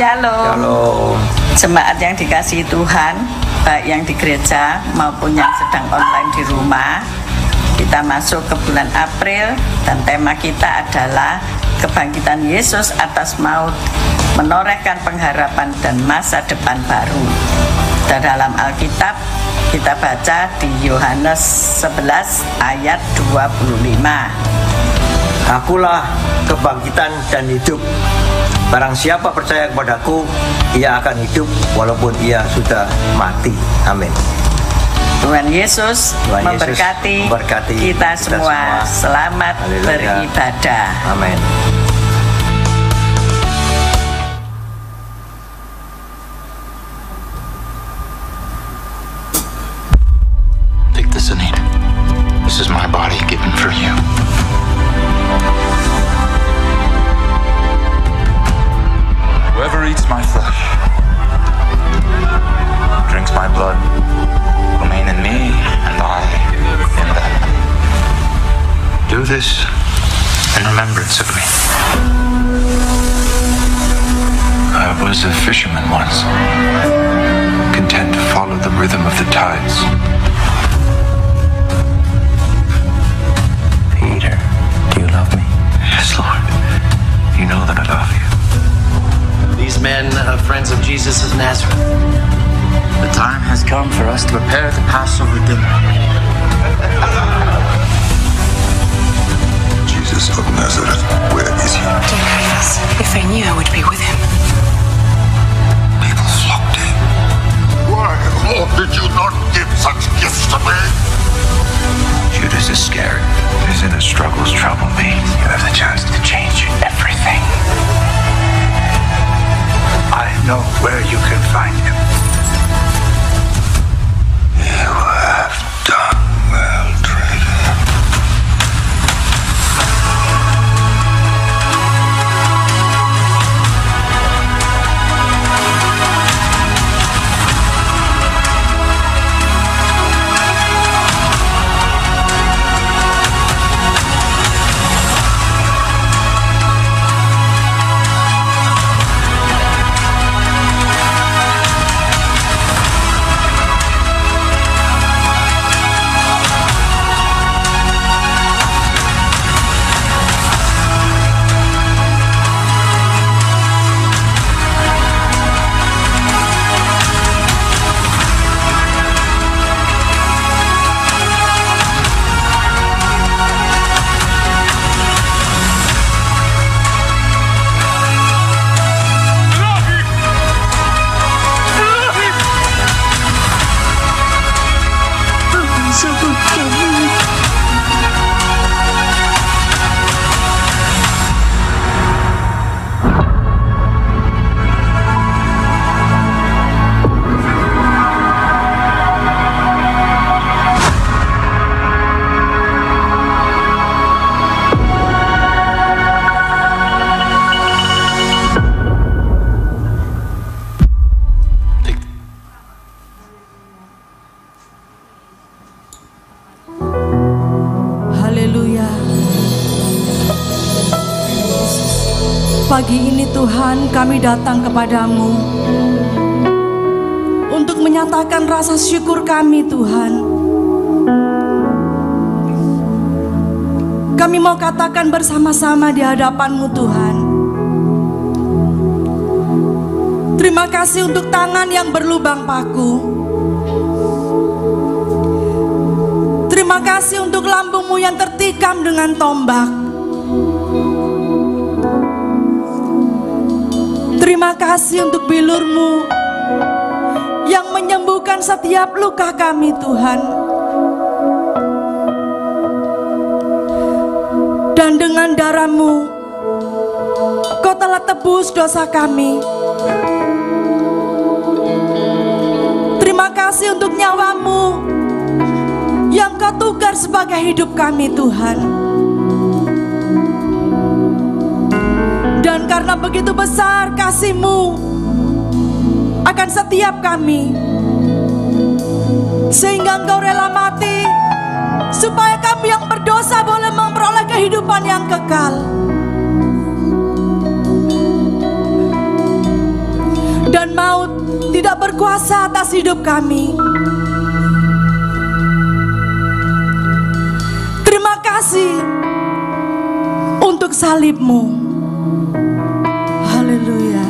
Shalom. Shalom. Jemaat yang dikasihi Tuhan, baik yang di gereja maupun yang sedang online di rumah. Kita masuk ke bulan April dan tema kita adalah kebangkitan Yesus atas maut, menorehkan pengharapan dan masa depan baru. Dan dalam Alkitab kita baca di Yohanes 11 ayat 25. Akulah kebangkitan dan hidup. Barang siapa percaya kepadaku, ia akan hidup walaupun ia sudah mati. Amin. Tuhan Yesus memberkati kita semua. Selamat beribadah. Amin. Take this and eat. This is my body given for you. Whoever eats my flesh, drinks my blood, remain in me, and I in them. Do this in remembrance of me. I was a fisherman once, content to follow the rhythm of the tides. Peter, do you love me? Yes, Lord. You know that I love you. These men are friends of Jesus of Nazareth. The time has come for us to prepare the Passover dinner. Jesus of Nazareth, where is he? Dear Caiaphas, if I knew I would be with him. People flocked to him. Why, Lord, did you not give such gifts to me? Judas is scared. His inner struggles trouble me. You have the chance to change everything. I know where you can find him. You have done well, traitor. Pagi ini Tuhan, kami datang kepadamu untuk menyatakan rasa syukur kami, Tuhan. Kami mau katakan bersama-sama di hadapan-Mu, Tuhan. Terima kasih untuk tangan yang berlubang paku. Terima kasih untuk lambung-Mu yang tertikam dengan tombak. Terima kasih untuk bilur-Mu yang menyembuhkan setiap luka kami, Tuhan. Dan dengan darah-Mu, Kau telah tebus dosa kami. Terima kasih untuk nyawa-Mu yang Kau tukar sebagai hidup kami, Tuhan. Dan karena begitu besar kasih-Mu akan setiap kami, sehingga Engkau rela mati supaya kami yang berdosa boleh memperoleh kehidupan yang kekal. dan maut tidak berkuasa atas hidup kami. Terima kasih untuk salib-Mu. Haleluya.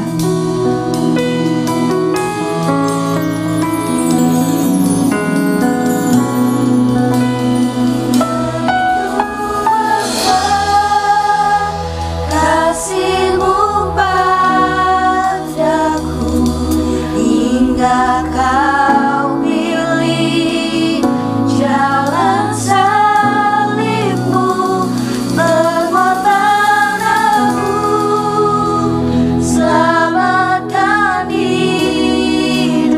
Kasih-Mu padaku hingga Kau pilih jalan salib-Mu menguatkan aku, selamatkan hidupku.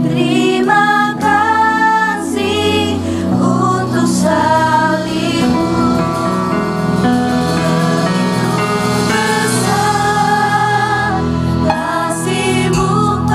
Terima kasih untuk salib-Mu. Kasih-Mu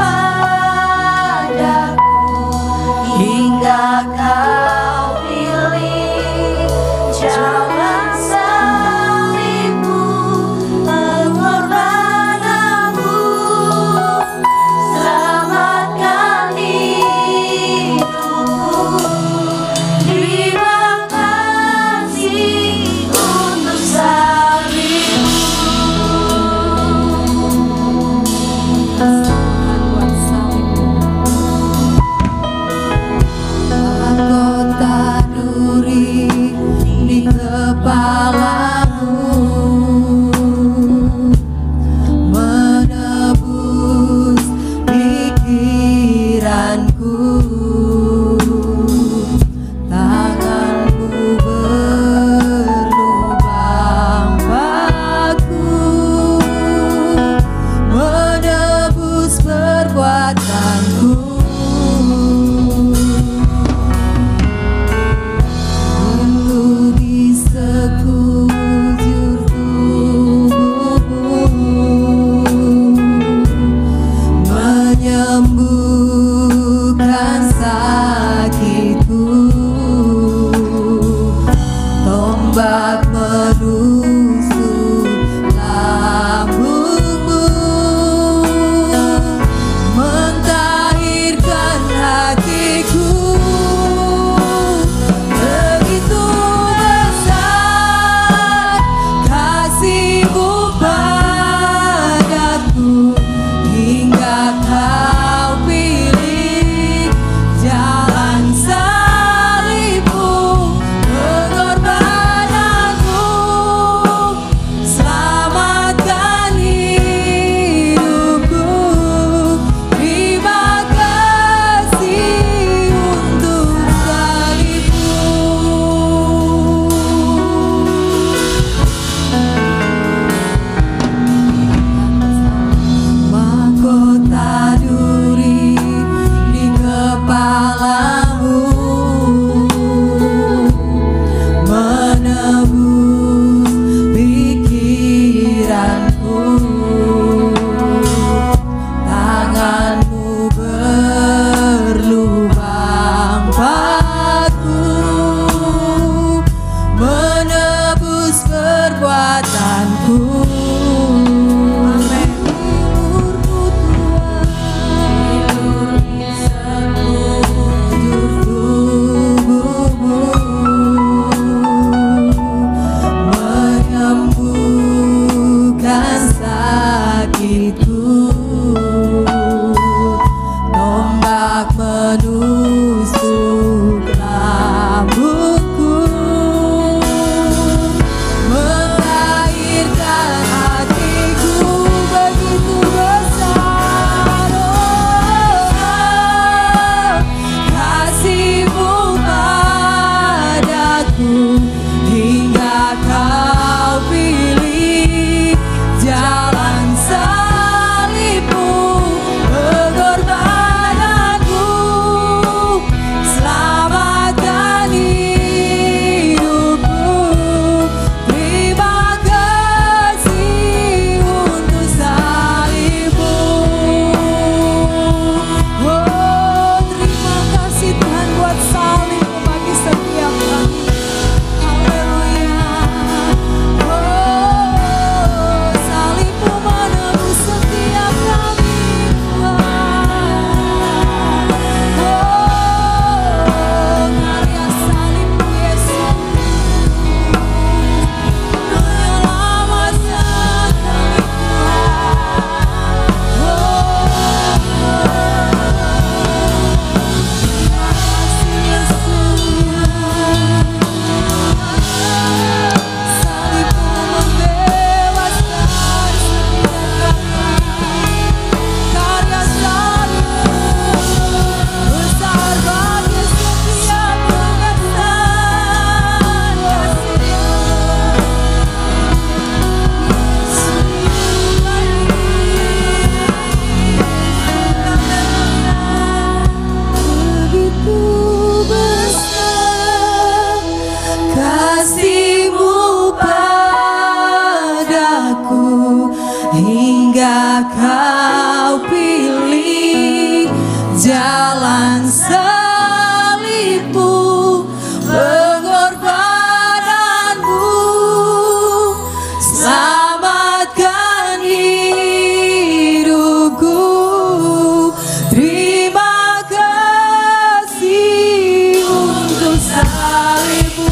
Kau pilih jalan salibmu, pengorbananmu, selamatkan hidupku. Terima kasih untuk salibmu.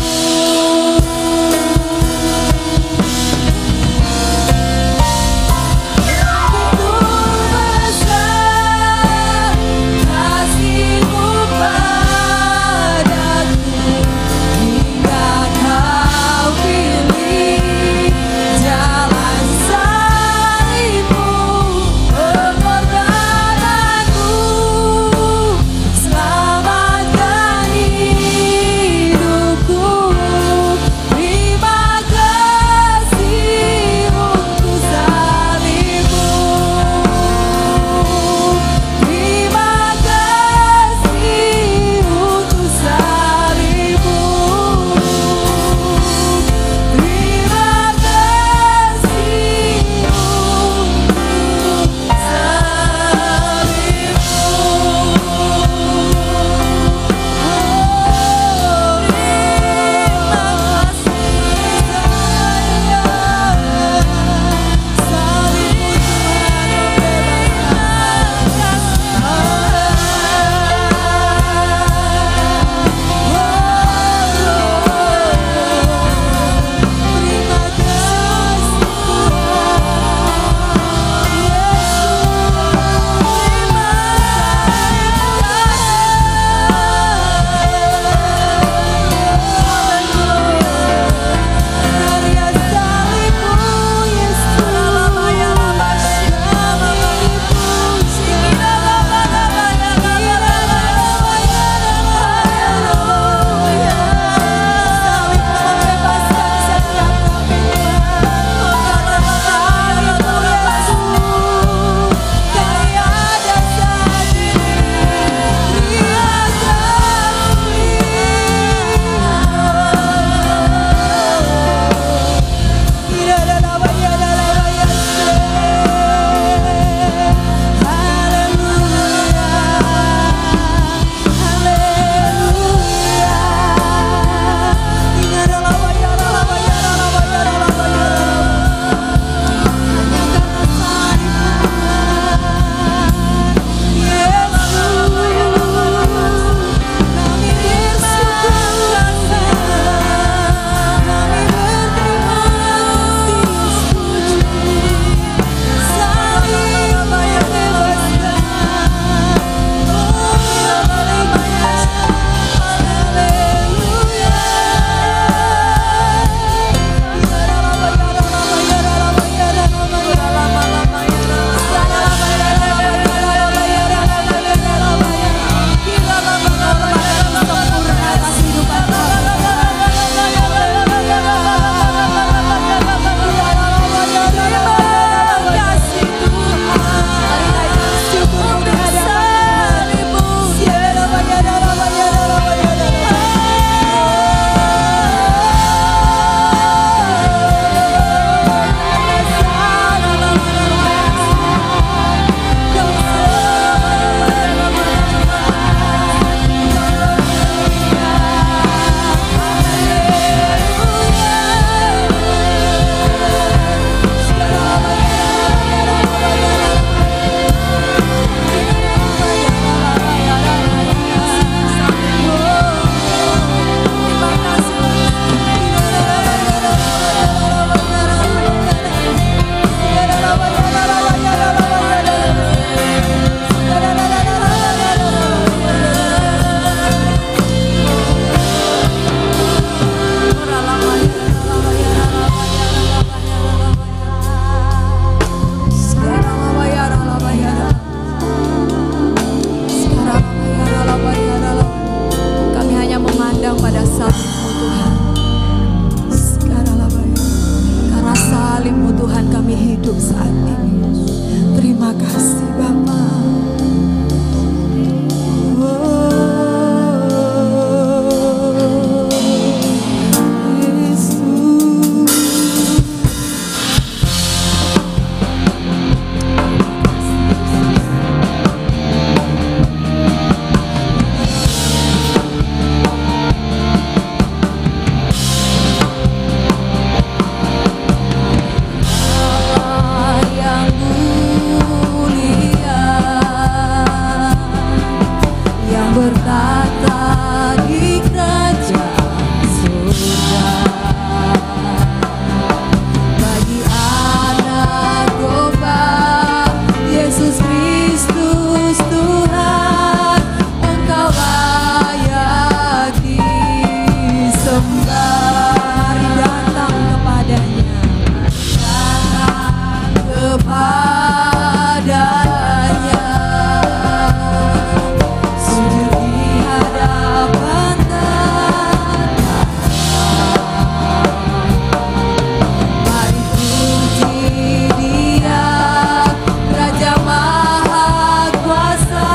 Kristus Tuhan, Engkau layak disembah. Mari datang kepadanya, datang kepadanya, sujud di hadapan mari puji Dia, Raja Maha Kuasa.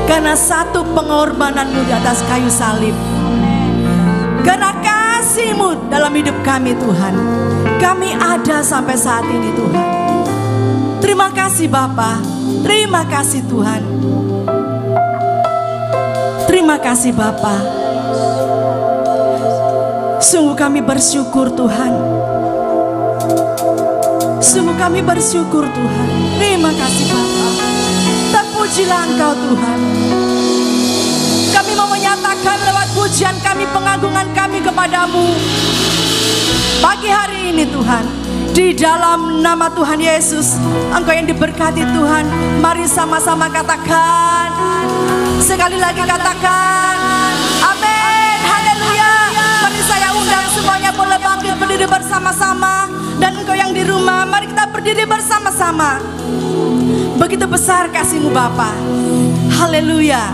Karena satu pengorbanan-Mu di atas kayu salib. Karena kasih-Mu dalam hidup kami Tuhan, kami ada sampai saat ini Tuhan. Terima kasih Bapa, terima kasih Tuhan. Terima kasih Bapa. Sungguh kami bersyukur Tuhan. Sungguh kami bersyukur Tuhan. Terima kasih Bapa. Terpujilah Engkau Tuhan. Kami mau menyatakan lewat pujian kami, pengagungan kami kepadamu pagi hari ini Tuhan. Di dalam nama Tuhan Yesus, Engkau yang diberkati Tuhan. Mari sama-sama katakan, sekali lagi katakan, amin, haleluya. Mari saya undang semuanya boleh bangkit berdiri bersama-sama. Dan Engkau yang di rumah, mari kita berdiri bersama-sama. Begitu besar kasih-Mu Bapa. Haleluya.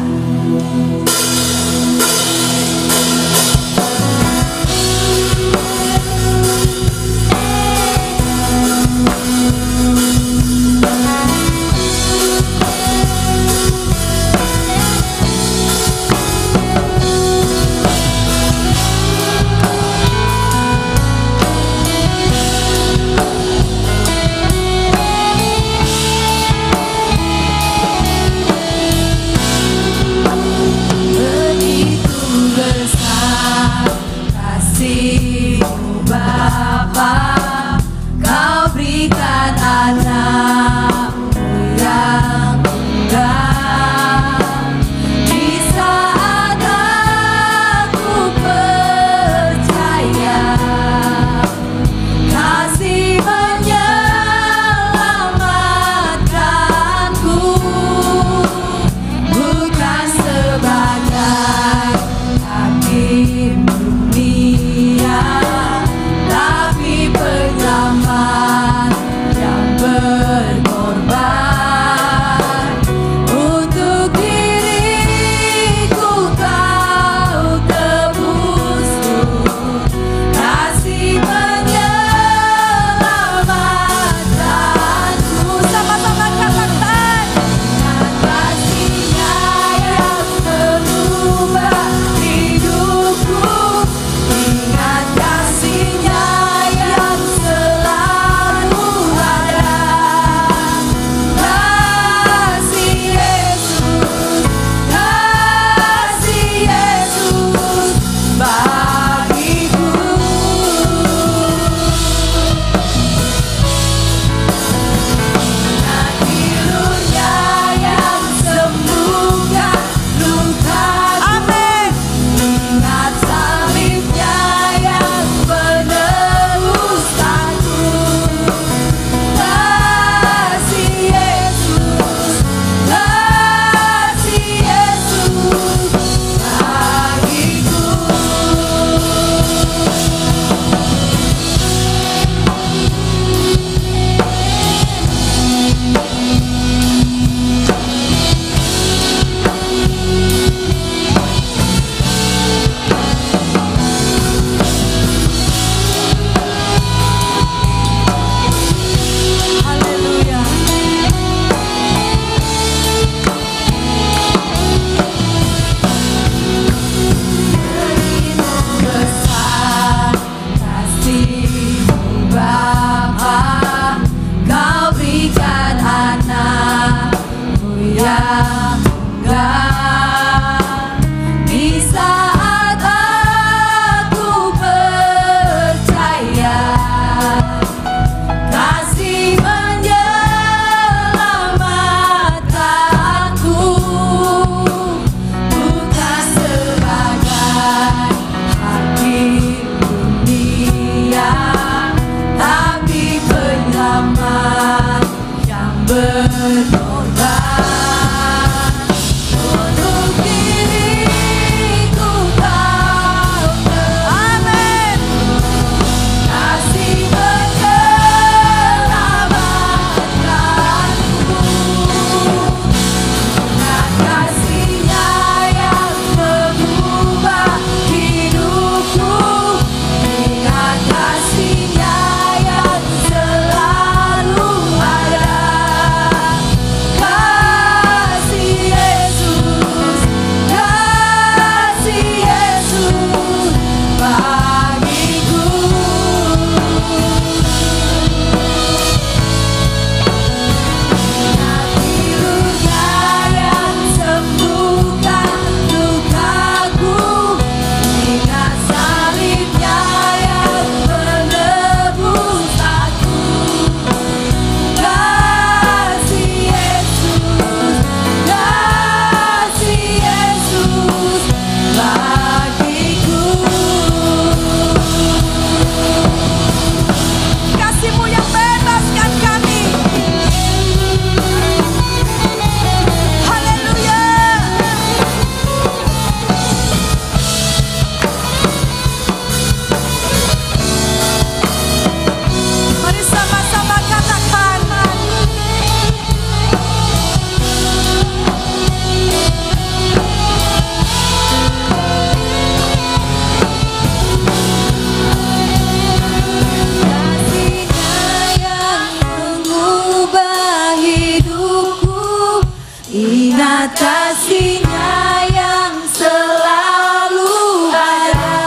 Ingat kasih-Nya yang selalu ada.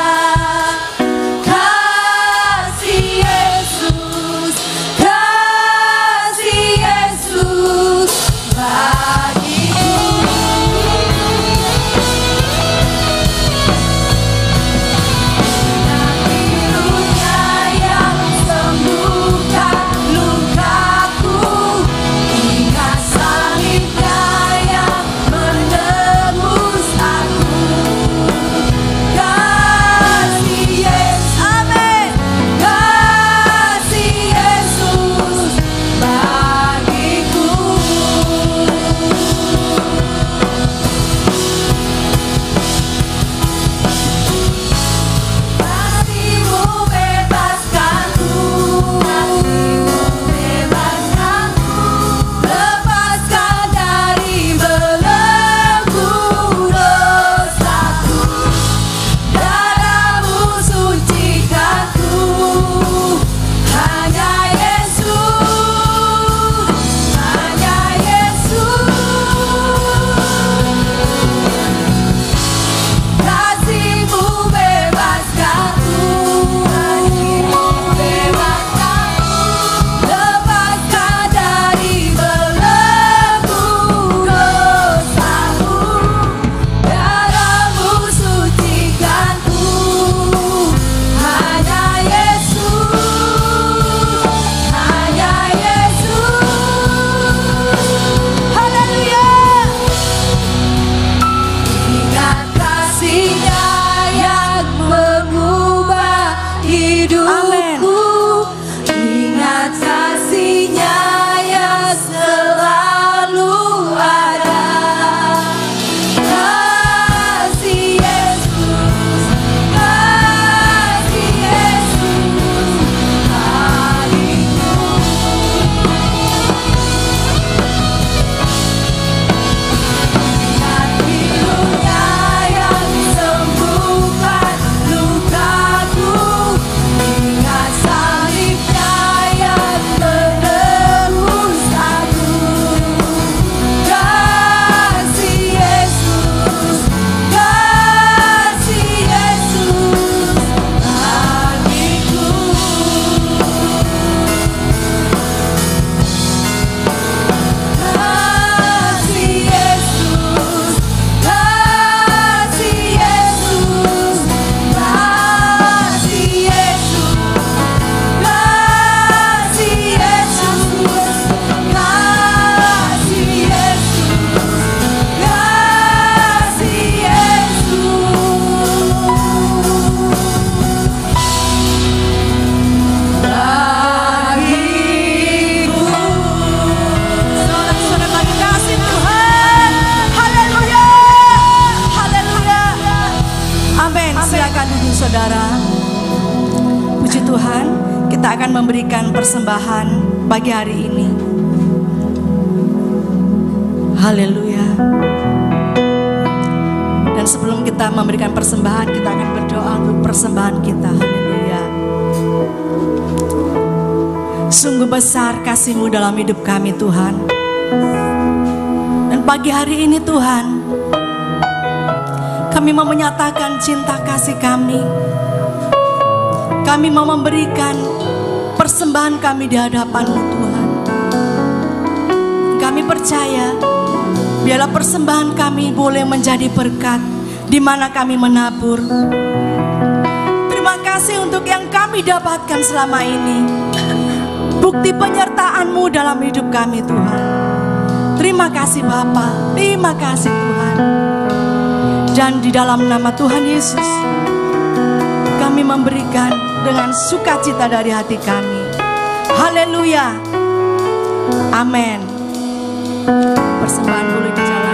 Kasih Yesus, kasih Yesus bagiku. Birunya yang sembuhkan lukaku, ingat salibnya yang menebus aku. Kasih Yesus, amin. Kasih Yesus bagiku. Kasih-Mu bebaskanku, kasih-Mu bebaskanku, lepaskan dari belenggu dosaku. Darah-Mu sucikanku, hanya Yesus, hanya Yesus. Kasih-Mu bebaskanku, kasih-Mu bebaskanku, lepaskan dari belenggu dosaku. Darah-Mu sucikanku, hanya Yesus, hanya Yesus. Haleluya. Ingat kasih-Nya yang mengubah hidupku. Ingat kasih-Nya yang selalu ada. Kasih Yesus, kasih Yesus bagiku. Ingat birunya yang sembuhkan lukaku, ingat salibnya yang menebus aku. Kasih Yesus, kasih Yesus bagiku. Kasih Yesus, kasih Yesus, kasih Yesus, kasih Yesus, kasih Yesus, kasih Yesus bagiku. Sorak-sorai bagi kasih Tuhan. Haleluya, haleluya. Amin. Silakan duduk saudara. Puji Tuhan, kita akan memberikan persembahan pagi hari ini. Haleluya. Dan sebelum kita memberikan persembahan, kita akan berdoa untuk persembahan kita. Haleluya. Sungguh besar kasih-Mu dalam hidup kami Tuhan. Dan pagi hari ini Tuhan, kami mau menyatakan cinta kasih kami. Kami mau memberikan persembahan kami di hadapan-Mu Tuhan. Kami percaya, biarlah persembahan kami boleh menjadi berkat di mana kami menabur. Terima kasih untuk yang kami dapatkan selama ini. Bukti penyertaan-Mu dalam hidup kami Tuhan. Terima kasih Bapa, terima kasih Tuhan. Dan di dalam nama Tuhan Yesus, kami memberikan dengan sukacita dari hati kami. Haleluya. Amin. Persembahan boleh dijalankan.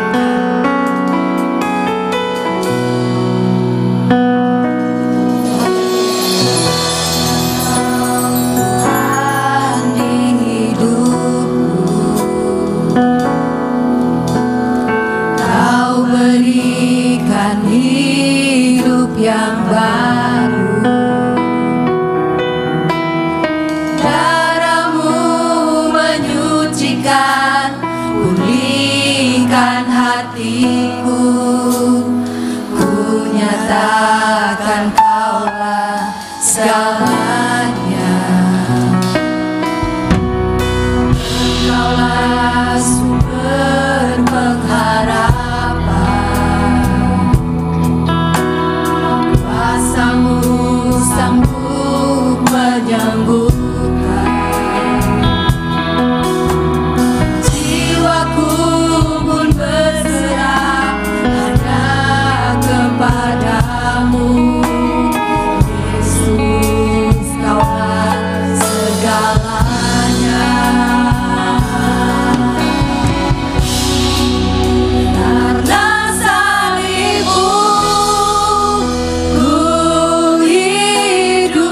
Hidup yang baru, darah-Mu menyucikan, pulihkan hati. hatiku, ku nyatakan Kaulah segalanya. Kaulah sumber pengharapan, kuasa-Mu sanggup menyembuhkan. Jiwaku pun berserah hanya kepadamu. Yesus, Kaulah segalanya. Karena salib-Mu ku hidup,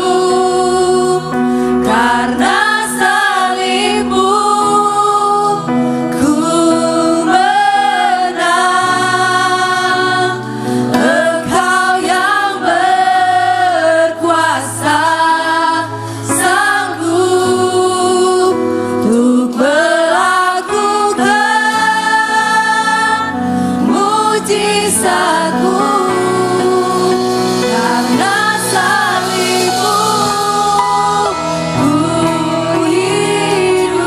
karena salib-Mu ku menang. Engkau yang berkuasa sanggup untuk melakukan mujizat-Mu. Karena salib-Mu ku hidup,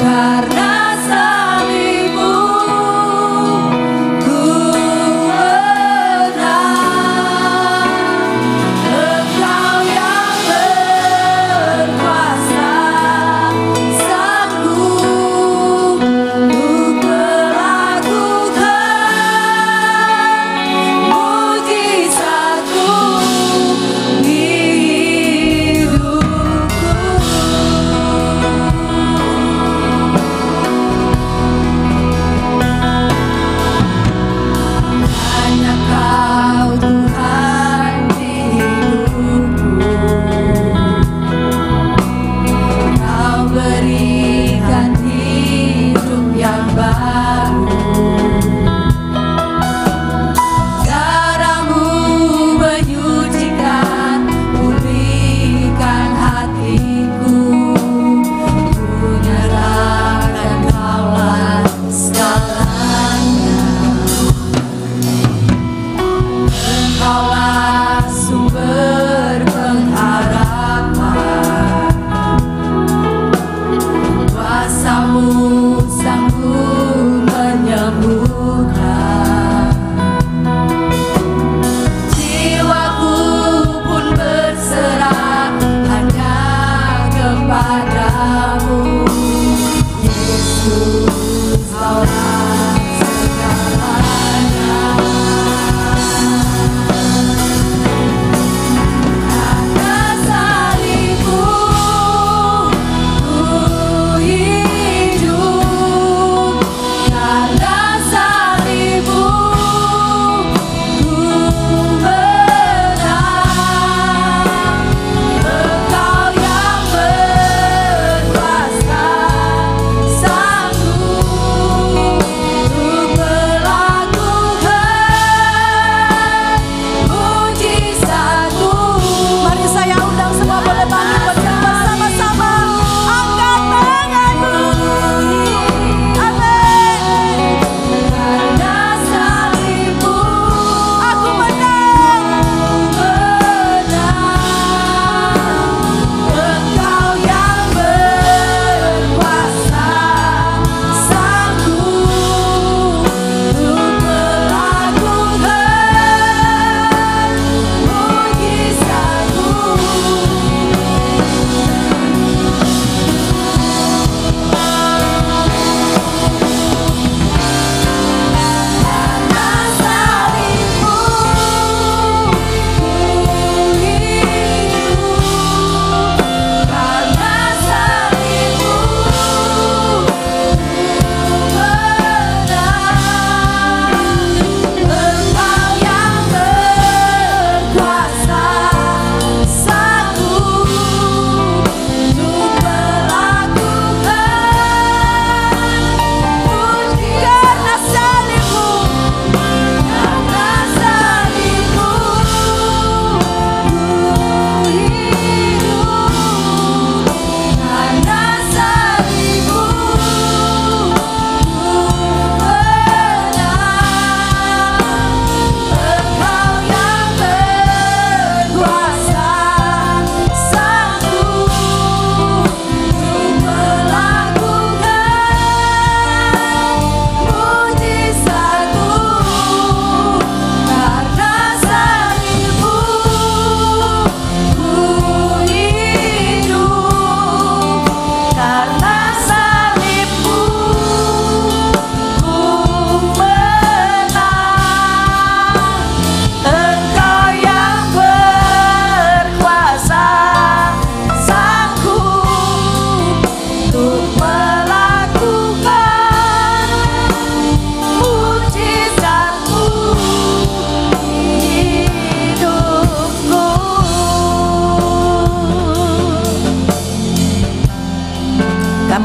karena salib-Mu ku menang. Engkau yang berkuasa sanggup untuk melakukan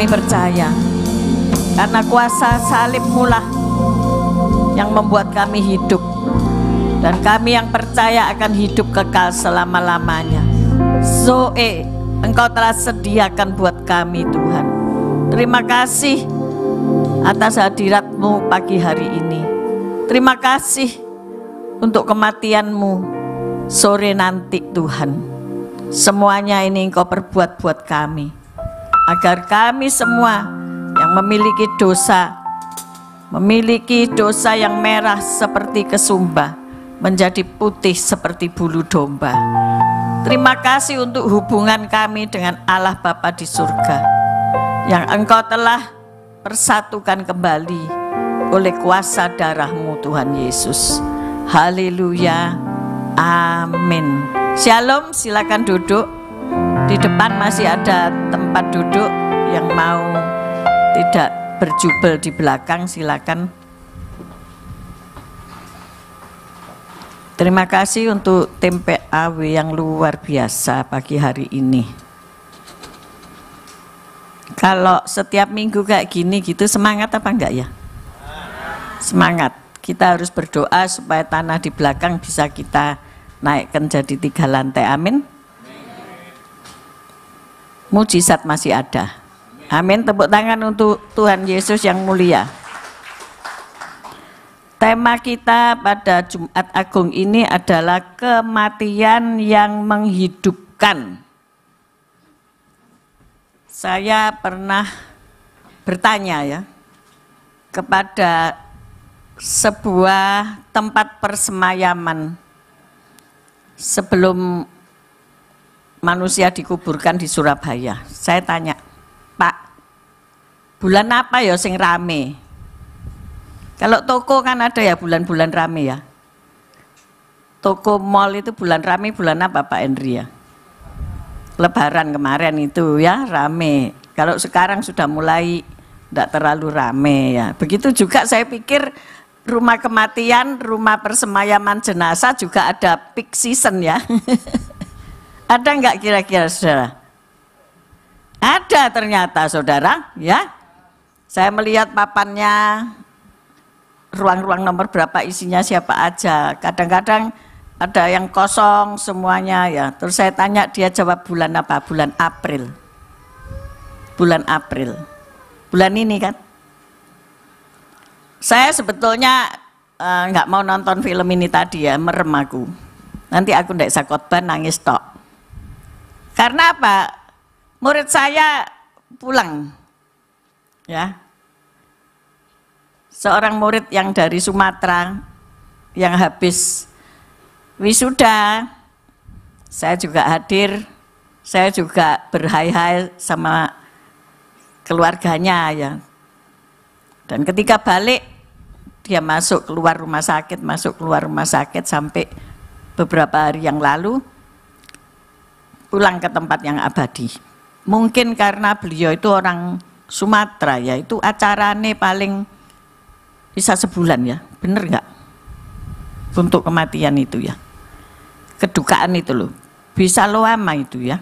kami percaya. Karena kuasa salib-Mu lah yang membuat kami hidup. Dan kami yang percaya akan hidup kekal selama-lamanya. Zoe, Engkau telah sediakan buat kami Tuhan. Terima kasih atas hadirat-Mu pagi hari ini. Terima kasih untuk kematian-Mu sore nanti Tuhan. Semuanya ini Engkau perbuat buat kami, agar kami semua yang memiliki dosa yang merah seperti kesumba, menjadi putih seperti bulu domba. Terima kasih untuk hubungan kami dengan Allah Bapa di surga, yang Engkau telah persatukan kembali oleh kuasa darah-Mu Tuhan Yesus. Haleluya, amin. Shalom, silakan duduk. Di depan masih ada tempat duduk, yang mau tidak berjubel di belakang silakan. Terima kasih untuk tim PAW yang luar biasa pagi hari ini. Kalau setiap minggu kayak gini gitu, semangat apa enggak ya? Semangat. Kita harus berdoa supaya tanah di belakang bisa kita naikkan jadi 3 lantai. Amin. Mujizat masih ada. Amin. Tepuk tangan untuk Tuhan Yesus yang mulia. Tema kita pada Jumat Agung ini adalah kematian yang menghidupkan. Saya pernah bertanya ya kepada sebuah tempat persemayaman sebelum manusia dikuburkan di Surabaya. Saya tanya, Pak, bulan apa ya sing rame? Kalau toko kan ada ya bulan-bulan rame ya. Toko mall itu bulan rame bulan apa Pak Henry ya? Lebaran kemarin itu ya rame. Kalau sekarang sudah mulai tidak terlalu rame ya. Begitu juga saya pikir rumah kematian, rumah persemayaman jenazah juga ada peak season ya. Ada enggak kira-kira saudara? Ada ternyata saudara ya. Saya melihat papannya, ruang-ruang nomor berapa isinya siapa aja. Kadang-kadang ada yang kosong semuanya ya. Terus saya tanya, dia jawab bulan apa? Bulan April. Bulan April. Bulan ini kan. Saya sebetulnya nggak mau nonton film ini tadi ya, merem aku. Nanti aku nggak bisa khotbah, nangis tok. Karena apa? Murid saya pulang. Ya. Seorang murid yang dari Sumatera yang habis wisuda, saya juga hadir, saya juga berhai-hai sama keluarganya ya. Dan ketika balik, dia masuk keluar rumah sakit sampai beberapa hari yang lalu pulang ke tempat yang abadi. Mungkin karena beliau itu orang Sumatera ya, itu acaranya paling bisa sebulan ya, bener nggak? Untuk kematian itu ya, kedukaan itu loh, bisa lama itu ya.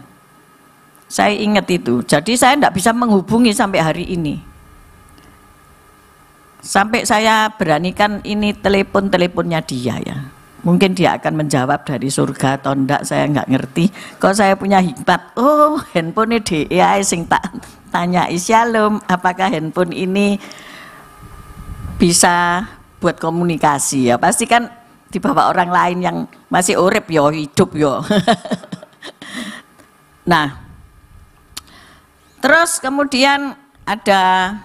Saya ingat itu, jadi saya tidak bisa menghubungi sampai hari ini. Sampai saya beranikan ini teleponnya dia ya. Mungkin dia akan menjawab dari surga atau enggak, saya nggak ngerti. Kalau saya punya hikmat, oh handphone dia sing tak tanya, Shalom, apakah handphone ini bisa buat komunikasi ya? Pasti kan dibawa orang lain yang masih urip yo, hidup yo. Nah, terus kemudian ada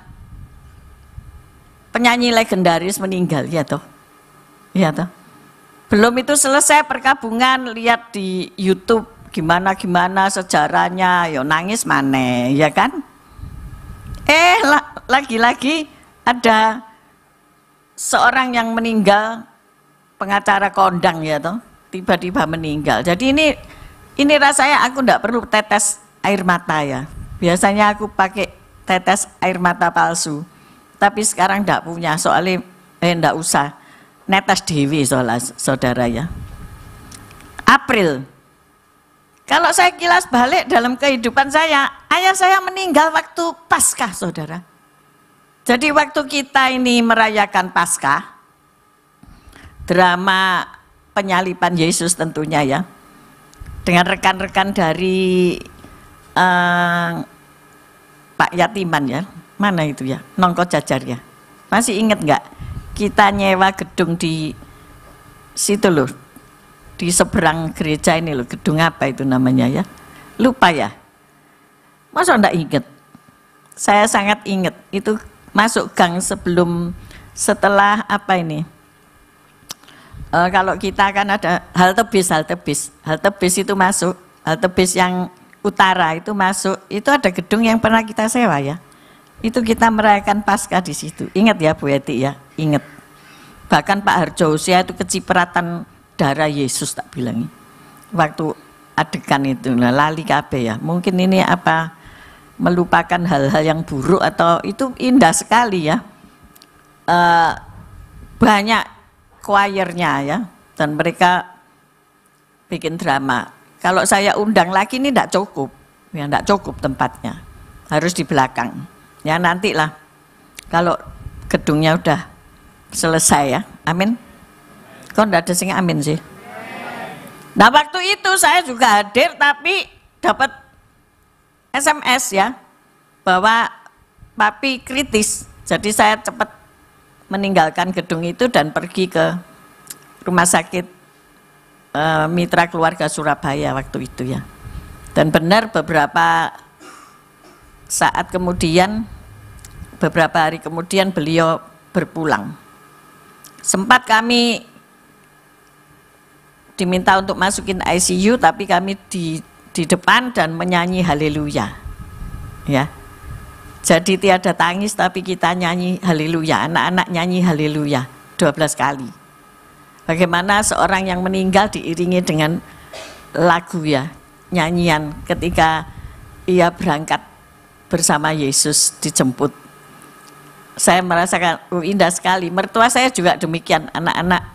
penyanyi legendaris meninggal ya toh, ya toh. Belum itu selesai perkabungan, lihat di YouTube gimana sejarahnya, yo nangis maneh ya kan? Lagi-lagi ada seorang yang meninggal, pengacara kondang ya toh, tiba-tiba meninggal. Jadi ini rasanya aku enggak perlu tetes air mata ya. Biasanya aku pakai tetes air mata palsu. Tapi sekarang enggak punya, soalnya enggak usah. Netes dewi soalnya saudara ya. April. Kalau saya kilas balik dalam kehidupan saya, ayah saya meninggal waktu Paskah, saudara. Jadi waktu kita ini merayakan Paskah, drama penyaliban Yesus tentunya ya, dengan rekan-rekan dari Pak Yatiman ya, mana itu ya, Nongko Jajar ya, masih ingat nggak? Kita nyewa gedung di situ loh, di seberang gereja ini loh, gedung apa itu namanya ya, lupa ya, masa enggak ingat? Saya sangat ingat, itu masuk gang setelah apa ini, kalau kita kan ada halte bis itu masuk, halte bis yang utara itu masuk, itu ada gedung yang pernah kita sewa ya. Itu kita merayakan Paskah di situ. Ingat ya Bu Eti ya, ingat. Bahkan Pak Harjo usia itu kecipratan darah Yesus tak bilangi. Waktu adegan itu, lali kabeh ya. Mungkin ini apa, melupakan hal-hal yang buruk atau itu indah sekali ya. Banyak choirnya ya, dan mereka bikin drama. Kalau saya undang lagi ini tidak cukup, ya tidak cukup tempatnya, harus di belakang. Ya nantilah, kalau gedungnya udah selesai ya, amin. Kok tidak ada sing amin sih? Nah waktu itu saya juga hadir, tapi dapat SMS ya, bahwa papi kritis. Jadi saya cepat meninggalkan gedung itu dan pergi ke rumah sakit Mitra Keluarga Surabaya waktu itu ya. Dan benar beberapa saat kemudian, beberapa hari kemudian beliau berpulang. Sempat kami diminta untuk masukin ICU, tapi kami di depan dan menyanyi haleluya ya. Jadi tiada tangis tapi kita nyanyi haleluya, anak-anak nyanyi haleluya 12 kali. Bagaimana seorang yang meninggal diiringi dengan lagu ya, nyanyian ketika ia berangkat bersama Yesus dijemput. Saya merasakan indah sekali. Mertua saya juga demikian, anak-anak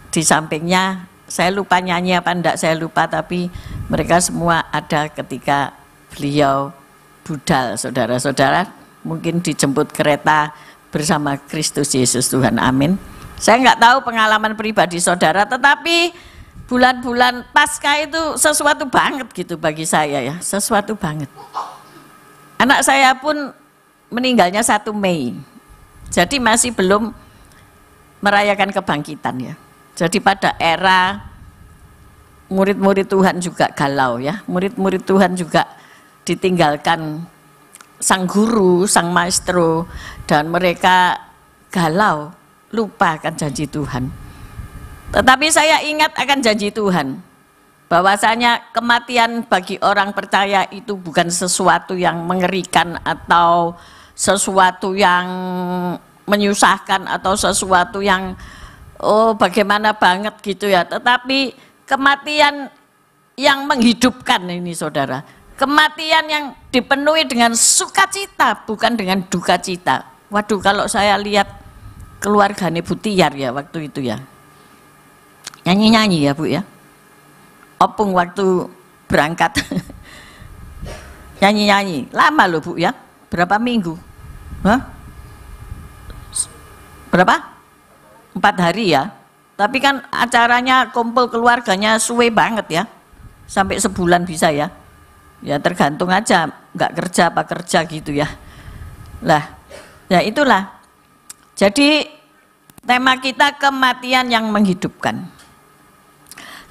di sampingnya. Saya lupa nyanyi apa enggak, saya lupa, tapi mereka semua ada ketika beliau budal, saudara-saudara. Mungkin dijemput kereta bersama Kristus Yesus Tuhan, amin. Saya nggak tahu pengalaman pribadi saudara, tetapi bulan-bulan Paskah itu sesuatu banget gitu bagi saya ya, sesuatu banget. Anak saya pun meninggalnya 1 Mei, jadi masih belum merayakan kebangkitan ya. Jadi pada era murid-murid Tuhan juga galau ya, murid-murid Tuhan juga ditinggalkan sang guru, sang maestro, dan mereka galau, lupa akan janji Tuhan. Tetapi saya ingat akan janji Tuhan, bahwasanya kematian bagi orang percaya itu bukan sesuatu yang mengerikan atau sesuatu yang menyusahkan atau sesuatu yang bagaimana banget gitu ya. Tetapi kematian yang menghidupkan ini saudara, kematian yang dipenuhi dengan sukacita bukan dengan duka cita. Waduh, kalau saya lihat keluarganya Bu Tiar ya waktu itu ya, nyanyi-nyanyi ya Bu ya, opung waktu berangkat nyanyi-nyanyi, lama loh Bu ya, berapa minggu? Hah? Berapa? 4 hari ya, tapi kan acaranya kumpul keluarganya suwe banget ya, sampai sebulan bisa ya. Ya tergantung aja, nggak kerja apa kerja gitu ya. Lah, ya itulah. Jadi tema kita kematian yang menghidupkan.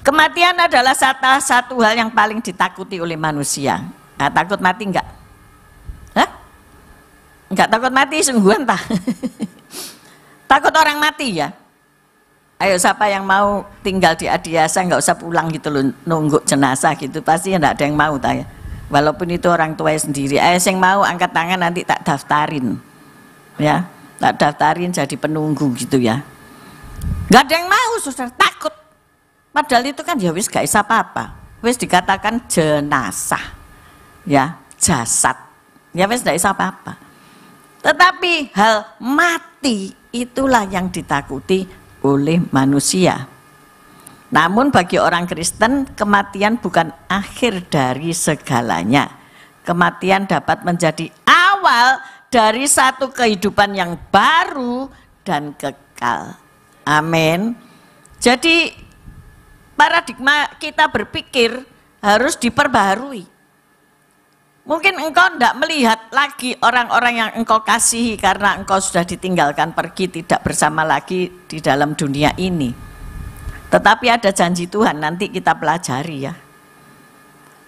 Kematian adalah satu hal yang paling ditakuti oleh manusia. Nah, takut mati enggak? Hah? Enggak takut mati sungguhan tak? Takut orang mati ya? Ayo siapa yang mau tinggal di Adiasa nggak usah pulang gitu loh, nunggu jenazah gitu, pasti enggak ada yang mau tak ya? Walaupun itu orang tua sendiri. Ayo yang mau angkat tangan nanti tak daftarin. Ya. Tak daftarin jadi penunggu gitu ya. Gak ada yang mau, saudara, takut. Padahal itu kan ya wis gak bisa apa-apa. Wis dikatakan jenazah, ya jasad, ya wis gak bisa apa-apa. Tetapi hal mati itulah yang ditakuti oleh manusia. Namun bagi orang Kristen, kematian bukan akhir dari segalanya. Kematian dapat menjadi awal dari satu kehidupan yang baru dan kekal. Amin. Jadi paradigma kita berpikir harus diperbaharui. Mungkin engkau tidak melihat lagi orang-orang yang engkau kasihi karena engkau sudah ditinggalkan pergi, tidak bersama lagi di dalam dunia ini. Tetapi ada janji Tuhan, nanti kita pelajari ya.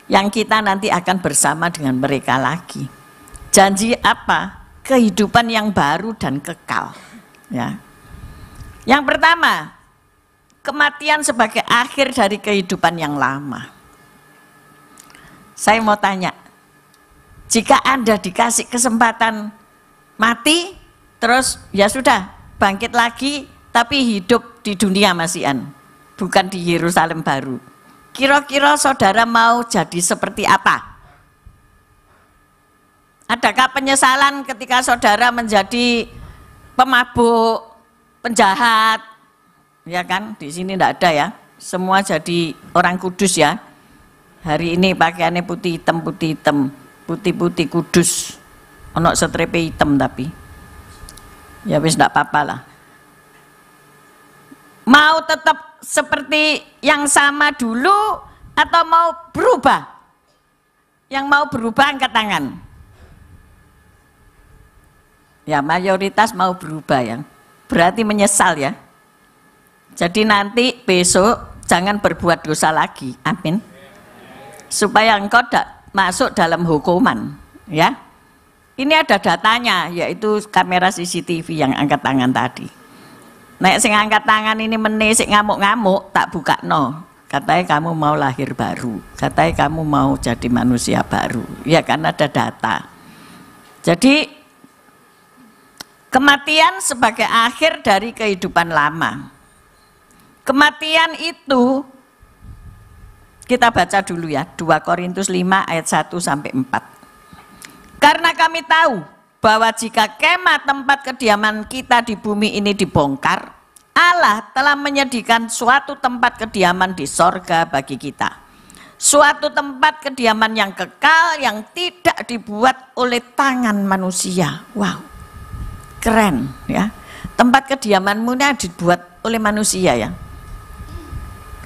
Yang kita nanti akan bersama dengan mereka lagi. Janji apa? Kehidupan yang baru dan kekal. Ya. Yang pertama, kematian sebagai akhir dari kehidupan yang lama. Saya mau tanya, jika Anda dikasih kesempatan mati, terus ya sudah, bangkit lagi, tapi hidup di dunia masihan, bukan di Yerusalem baru. Kira-kira saudara mau jadi seperti apa? Adakah penyesalan ketika saudara menjadi pemabuk, penjahat? Ya kan, di sini tidak ada ya. Semua jadi orang kudus ya. Hari ini pakaiannya putih hitam, putih-putih kudus. Ono setrepe hitam tapi. Ya wis tidak apa-apa lah. Mau tetap seperti yang sama dulu atau mau berubah? Yang mau berubah angkat tangan. Ya mayoritas mau berubah ya. Berarti menyesal ya. Jadi nanti besok jangan berbuat dosa lagi. Amin. Supaya engkau tidak masuk dalam hukuman ya. Ini ada datanya, yaitu kamera CCTV yang angkat tangan tadi. Nek sing angkat tangan ini menisik ngamuk-ngamuk, tak buka no. Katanya kamu mau lahir baru, katanya kamu mau jadi manusia baru. Ya kan ada data. Jadi kematian sebagai akhir dari kehidupan lama. Kematian itu kita baca dulu ya, 2 Korintus 5 ayat 1 sampai 4. Karena kami tahu bahwa jika kemah tempat kediaman kita di bumi ini dibongkar, Allah telah menyediakan suatu tempat kediaman di sorga bagi kita. Suatu tempat kediaman yang kekal yang tidak dibuat oleh tangan manusia. Wow, keren ya. Tempat kediamanmu ini dibuat oleh manusia ya.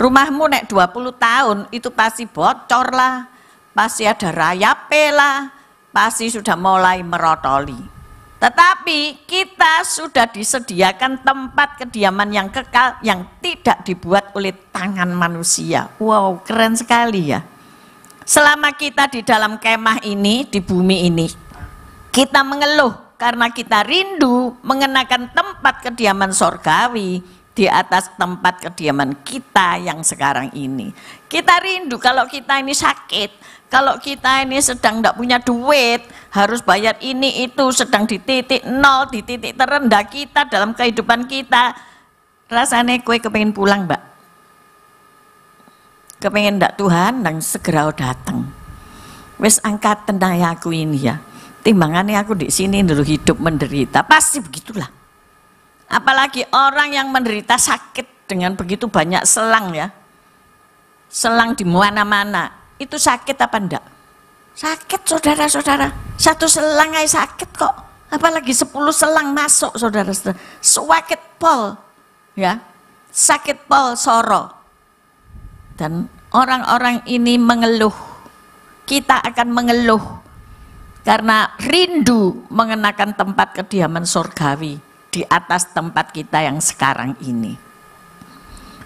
Rumahmu nek 20 tahun itu pasti bocor lah, pasti ada rayape lah, pasti sudah mulai merotoli. Tetapi kita sudah disediakan tempat kediaman yang kekal yang tidak dibuat oleh tangan manusia. Wow, keren sekali ya. Selama kita di dalam kemah ini, di bumi ini, kita mengeluh karena kita rindu mengenakan tempat kediaman sorgawi di atas tempat kediaman kita yang sekarang ini. Kita rindu kalau kita ini sakit, kalau kita ini sedang tidak punya duit, harus bayar ini itu, sedang di titik nol, di titik terendah kita dalam kehidupan kita. Rasanya kue kepengen pulang, Mbak. Kepengen ndak Tuhan dan segera datang. Wes angkat tenang aku ini ya. Timbangannya aku di sini dulu hidup menderita, pasti begitulah. Apalagi orang yang menderita sakit dengan begitu banyak selang ya. Selang di mana-mana. Itu sakit apa enggak? Sakit saudara-saudara. Satu selang aja sakit kok. Apalagi 10 selang masuk saudara-saudara. Sakit pol. Ya. Sakit pol soro. Dan orang-orang ini mengeluh. Kita akan mengeluh. Karena rindu mengenakan tempat kediaman surgawi di atas tempat kita yang sekarang ini.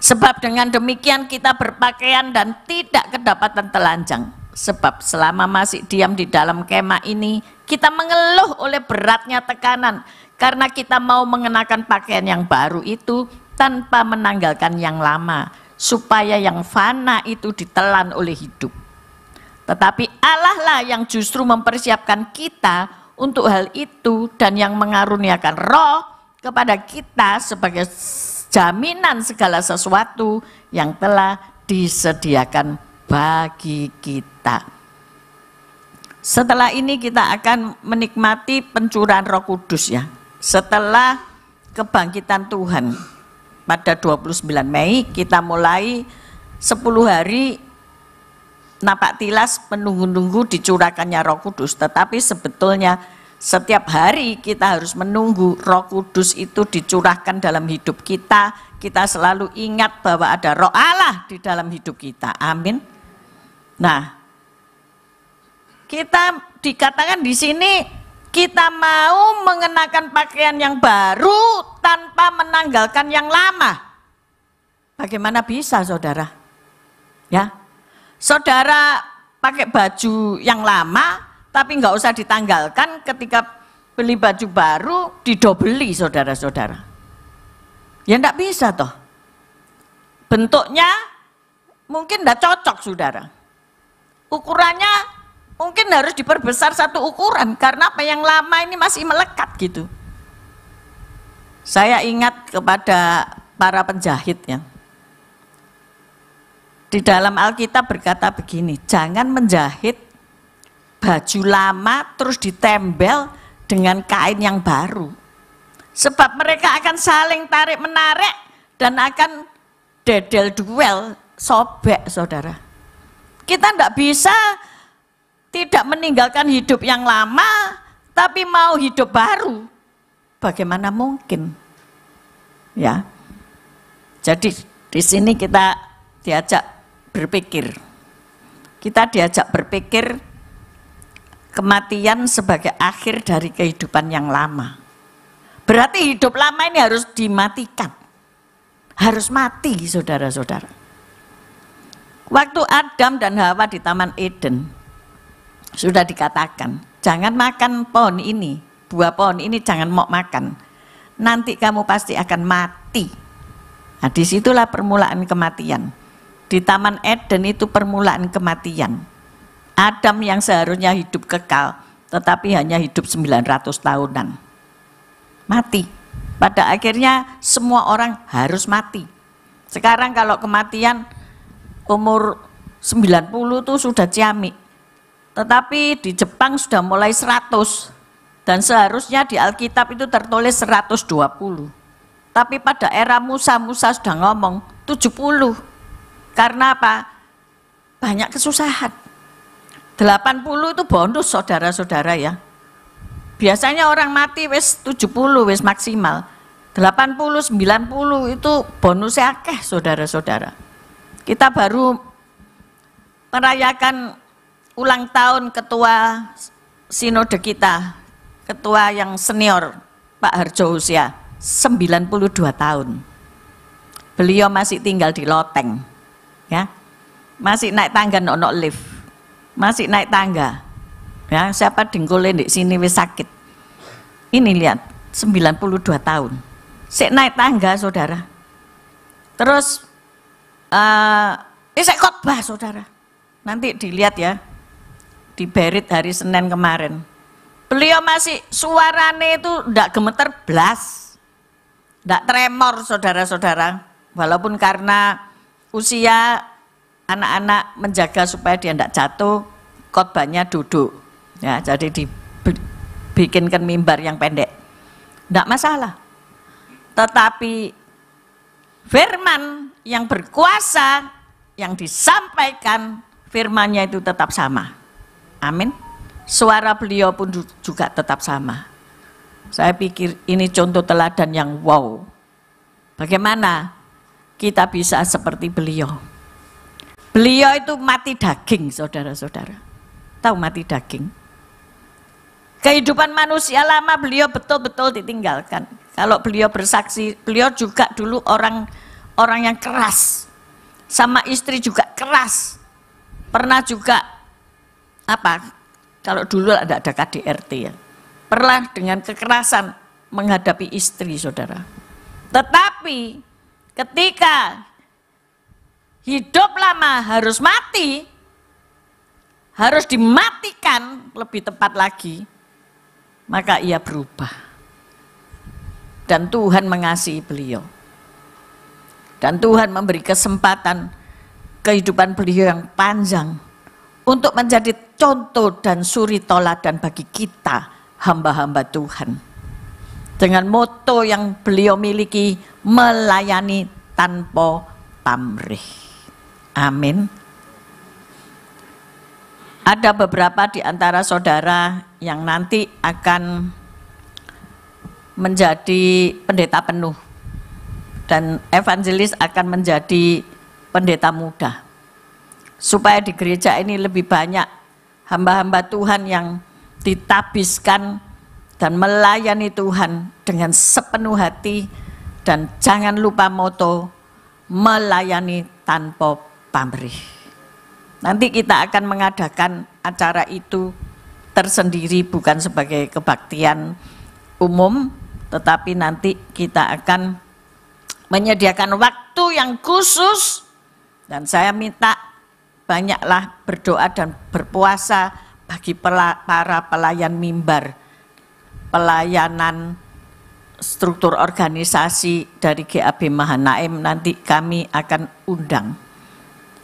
Sebab dengan demikian kita berpakaian dan tidak kedapatan telanjang. Sebab selama masih diam di dalam kemah ini, kita mengeluh oleh beratnya tekanan. Karena kita mau mengenakan pakaian yang baru itu tanpa menanggalkan yang lama. Supaya yang fana itu ditelan oleh hidup. Tetapi Allah lah yang justru mempersiapkan kita untuk hal itu dan yang mengaruniakan roh kepada kita sebagai jaminan segala sesuatu yang telah disediakan bagi kita. Setelah ini kita akan menikmati pencurahan Roh Kudus ya. Setelah kebangkitan Tuhan. pada 29 Mei kita mulai 10 hari napak tilas menunggu-nunggu dicurahkannya Roh Kudus. Tetapi sebetulnya setiap hari kita harus menunggu Roh Kudus itu dicurahkan dalam hidup kita. Kita selalu ingat bahwa ada Roh Allah di dalam hidup kita. Amin. Nah, kita dikatakan di sini kita mau mengenakan pakaian yang baru tanpa menanggalkan yang lama. Bagaimana bisa, saudara? Ya, saudara pakai baju yang lama, tapi nggak usah ditanggalkan. Ketika beli baju baru, didobeli, saudara-saudara. Ya enggak bisa toh. Bentuknya mungkin enggak cocok, saudara. Ukurannya mungkin harus diperbesar satu ukuran, karena apa, yang lama ini masih melekat gitu. Saya ingat kepada para penjahit ya. Di dalam Alkitab berkata begini, jangan menjahit baju lama terus ditembel dengan kain yang baru. Sebab mereka akan saling tarik-menarik dan akan dedel-duel, sobek, saudara. Kita enggak bisa tidak meninggalkan hidup yang lama, tapi mau hidup baru. Bagaimana mungkin? Ya. Jadi di sini kita diajak berpikir. Kita diajak berpikir kematian sebagai akhir dari kehidupan yang lama. Berarti hidup lama ini harus dimatikan. Harus mati, saudara-saudara. Waktu Adam dan Hawa di Taman Eden, sudah dikatakan, jangan makan pohon ini, buah pohon ini jangan mau makan. Nanti kamu pasti akan mati. Nah, disitulah permulaan kematian. Di Taman Eden itu permulaan kematian. Adam yang seharusnya hidup kekal, tetapi hanya hidup 900 tahunan. Mati. Pada akhirnya semua orang harus mati. Sekarang kalau kematian umur 90 itu sudah ciamik. Tetapi di Jepang sudah mulai 100. Dan seharusnya di Alkitab itu tertulis 120. Tapi pada era Musa sudah ngomong 70. Karena apa? Banyak kesusahan. 80 itu bonus, saudara-saudara ya. Biasanya orang mati wis 70 wis maksimal. 80, 90 itu bonusnya akeh, saudara-saudara. Kita baru merayakan ulang tahun ketua sinode kita, ketua yang senior, Pak Harjo Usia, 92 tahun. Beliau masih tinggal di loteng, ya, masih naik tangga, ono lift, masih naik tangga. Ya, siapa dengkulin di sini wis sakit. Ini lihat, 92 tahun. Sik naik tangga, saudara. Terus saya khotbah, saudara. Nanti dilihat ya. Di Berit hari Senin kemarin. Beliau masih suarane itu enggak gemeter blas. Enggak tremor, saudara-saudara. Walaupun karena usia anak-anak menjaga supaya dia enggak jatuh, khotbahnya duduk. Ya, jadi dibikinkan mimbar yang pendek. Enggak masalah. Tetapi firman yang berkuasa yang disampaikan, firmannya itu tetap sama. Amin. Suara beliau pun juga tetap sama. Saya pikir ini contoh teladan yang wow. Bagaimana kita bisa seperti beliau? Beliau itu mati daging, saudara-saudara. Tahu mati daging? Kehidupan manusia lama beliau betul-betul ditinggalkan. Kalau beliau bersaksi, beliau juga dulu orang yang keras. Sama istri juga keras. Pernah juga apa? Kalau dulu ada KDRT ya. Pernah dengan kekerasan menghadapi istri, saudara. Tetapi ketika hidup lama harus mati, harus dimatikan, lebih tepat lagi, maka ia berubah. Dan Tuhan mengasihi beliau. Dan Tuhan memberi kesempatan kehidupan beliau yang panjang untuk menjadi contoh dan suri toladan bagi kita, hamba-hamba Tuhan. dengan moto yang beliau miliki, melayani tanpa pamrih. Amin. Ada beberapa di antara saudara yang nanti akan menjadi pendeta penuh dan evangelis akan menjadi pendeta muda. Supaya di gereja ini lebih banyak hamba-hamba Tuhan yang ditabiskan dan melayani Tuhan dengan sepenuh hati, dan jangan lupa moto melayani tanpa pamrih. Nanti kita akan mengadakan acara itu tersendiri, bukan sebagai kebaktian umum, tetapi nanti kita akan menyediakan waktu yang khusus, dan saya minta banyaklah berdoa dan berpuasa bagi para pelayan mimbar, pelayanan struktur organisasi dari GAB Mahanaim. Nanti kami akan undang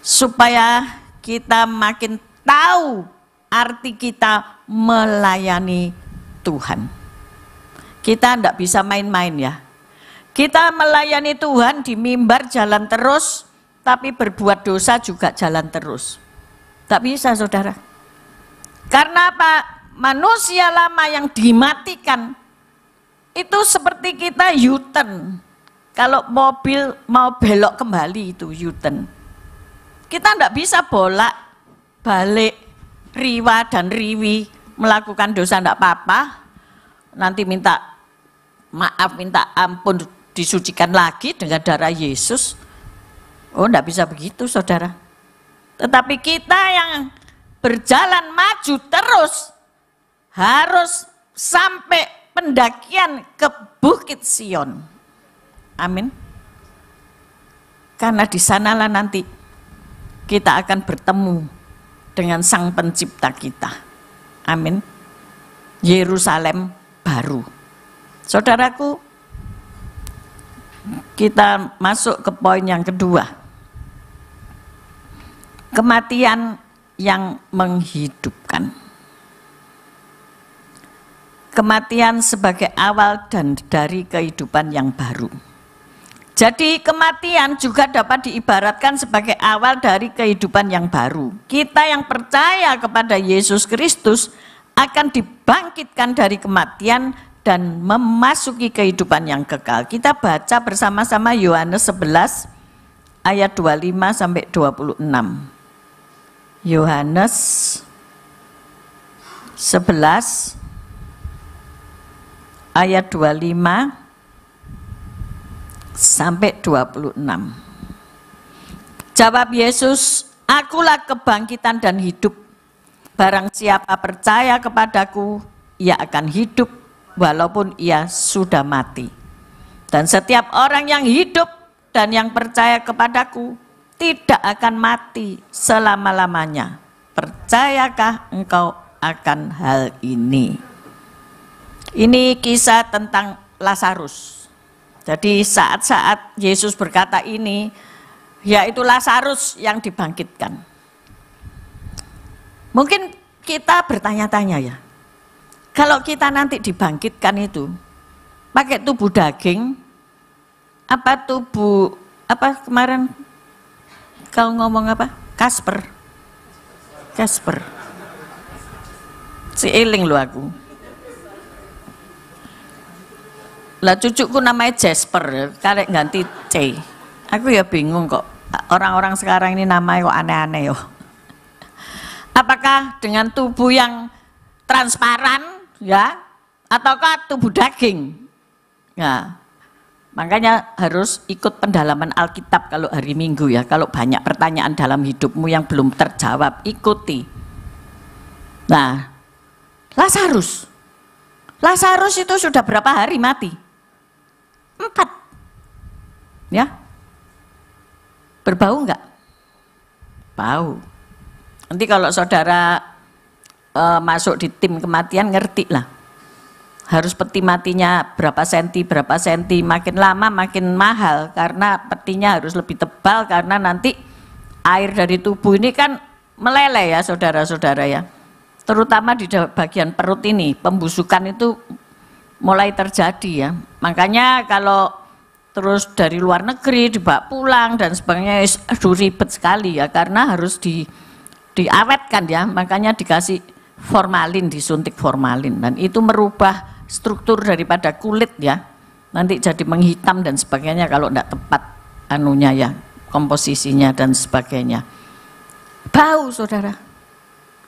supaya kita makin tahu arti kita melayani Tuhan. Kita tidak bisa main-main ya. Kita melayani Tuhan di mimbar jalan terus, tapi berbuat dosa juga jalan terus. Tak bisa, saudara. Karena apa? Manusia lama yang dimatikan itu seperti kita U-turn. Kalau mobil mau belok kembali itu U-turn. Kita tidak bisa bolak balik, riwa dan riwi, melakukan dosa tidak apa-apa, nanti minta maaf, minta ampun, disucikan lagi dengan darah Yesus. Oh, tidak bisa begitu, saudara. Tetapi kita yang berjalan maju terus harus sampai pendakian ke Bukit Sion. Amin. Karena di sanalah nanti kita akan bertemu dengan Sang Pencipta kita. Amin. Yerusalem baru. Saudaraku, kita masuk ke poin yang kedua. Kematian yang menghidupkan. Kematian sebagai awal dan dari kehidupan yang baru. Jadi kematian juga dapat diibaratkan sebagai awal dari kehidupan yang baru. Kita yang percaya kepada Yesus Kristus akan dibangkitkan dari kematian dan memasuki kehidupan yang kekal. Kita baca bersama-sama Yohanes 11 ayat 25 sampai 26. Yohanes 11 ayat 25 sampai 26. Jawab Yesus, "Akulah kebangkitan dan hidup. Barang siapa percaya kepadaku, ia akan hidup walaupun ia sudah mati. Dan setiap orang yang hidup dan yang percaya kepadaku tidak akan mati selama-lamanya. Percayakah engkau akan hal ini?" Ini kisah tentang Lazarus. Jadi saat-saat Yesus berkata ini, yaitu Lazarus yang dibangkitkan. Mungkin kita bertanya-tanya ya, kalau kita nanti dibangkitkan itu, pakai tubuh daging, apa tubuh, apa kemarin kau ngomong apa? Kasper. Si eling lu aku. Lah cucuku namanya Jasper, karek ganti C. Aku ya bingung kok, orang-orang sekarang ini namanya kok aneh-aneh yo. Apakah dengan tubuh yang transparan ya, ataukah tubuh daging? Nah, makanya harus ikut pendalaman Alkitab kalau hari Minggu ya. Kalau banyak pertanyaan dalam hidupmu yang belum terjawab, ikuti. Nah, Lazarus itu sudah berapa hari mati? 4. Ya. Berbau enggak? Bau. Nanti kalau saudara masuk di tim kematian, ngerti lah. Harus peti matinya berapa senti, makin lama makin mahal karena petinya harus lebih tebal, karena nanti air dari tubuh ini kan meleleh ya saudara-saudara ya. Terutama di bagian perut ini, pembusukan itu mulai terjadi ya. Makanya kalau terus dari luar negeri dibawa pulang dan sebagainya, aduh ribet sekali ya, karena harus diawetkan ya, makanya dikasih formalin, disuntik formalin, dan itu merubah struktur daripada kulit ya, nanti jadi menghitam dan sebagainya kalau tidak tepat anunya ya, komposisinya dan sebagainya. Bau saudara,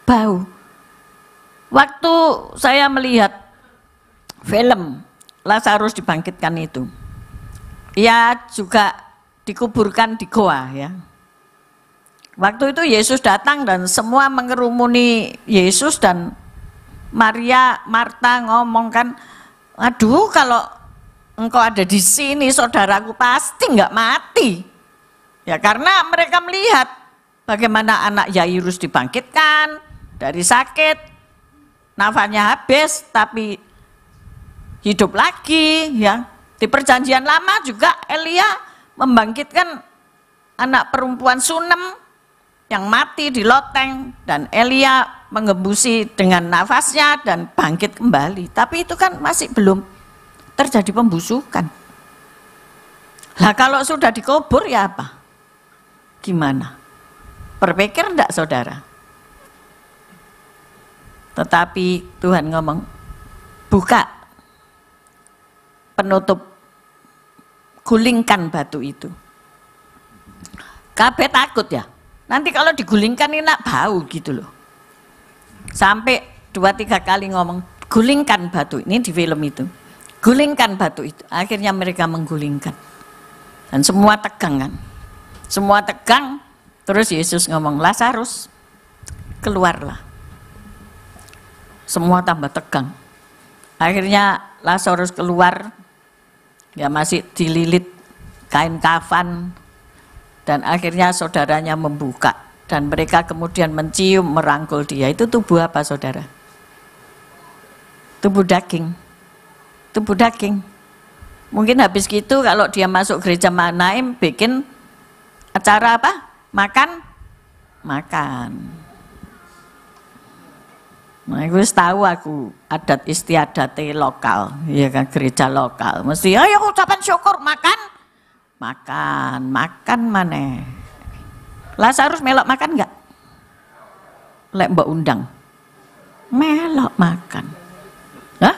bau. Waktu saya melihat film Lazarus dibangkitkan itu, ia juga dikuburkan di goa ya. Waktu itu Yesus datang dan semua mengerumuni Yesus, dan Maria, Marta ngomong kan, aduh kalau engkau ada di sini saudaraku pasti nggak mati. Ya karena mereka melihat bagaimana anak Yairus dibangkitkan dari sakit, nafasnya habis tapi hidup lagi ya. Di perjanjian lama juga Elia membangkitkan anak perempuan Sunem yang mati di loteng, dan Elia mengembusi dengan nafasnya dan bangkit kembali. Tapi itu kan masih belum terjadi pembusukan. Lah kalau sudah dikubur ya apa? Gimana? Berpikir enggak saudara? Tetapi Tuhan ngomong, buka penutup, gulingkan batu itu. Kabeh takut ya, nanti kalau digulingkan ini nak bau gitu loh. Sampai 2-3 kali ngomong, gulingkan batu, ini di film itu. Gulingkan batu itu, akhirnya mereka menggulingkan. Dan semua tegang kan, semua tegang. Terus Yesus ngomong, Lazarus keluarlah. Semua tambah tegang. Akhirnya Lazarus keluar, ya masih dililit kain kafan, dan akhirnya saudaranya membuka, dan mereka kemudian mencium, merangkul dia. Itu tubuh apa saudara? Tubuh daging. Tubuh daging. Mungkin habis gitu kalau dia masuk gereja Mahanaim bikin acara apa? Makan. Nah, aku tahu aku adat istiadat lokal, ya kan, gereja lokal. Mesti ayo ucapan syukur, makan maneh. Lazarus melok makan enggak? Lek mbok undang. Melok makan. Hah?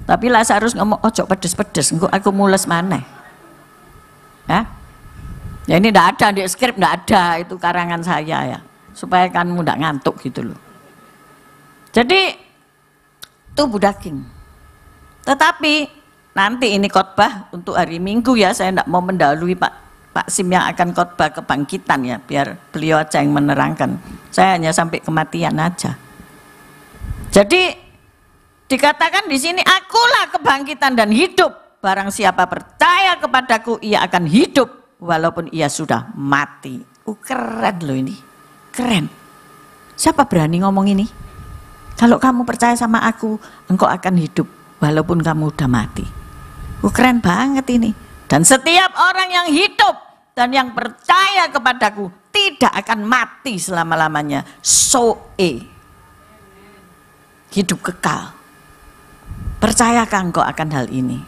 Tapi Lazarus ngomong ojo pedes-pedes, engko aku mules maneh. Hah? Ya ini enggak ada di skrip, enggak ada, itu karangan saya ya. Supaya kamu enggak ngantuk gitu loh. Jadi tubuh daging. Tetapi nanti ini khotbah untuk hari Minggu ya, saya tidak mau mendahului Pak Sim yang akan khotbah kebangkitan ya, biar beliau aja yang menerangkan. Saya hanya sampai kematian aja. Jadi dikatakan di sini, akulah kebangkitan dan hidup. Barang siapa percaya kepadaku, ia akan hidup walaupun ia sudah mati. Keren loh ini, keren. Siapa berani ngomong ini? Kalau kamu percaya sama aku, engkau akan hidup walaupun kamu udah mati. Keren banget ini. Dan setiap orang yang hidup dan yang percaya kepadaku tidak akan mati selama-lamanya. Hidup kekal. Percayakah engkau akan hal ini?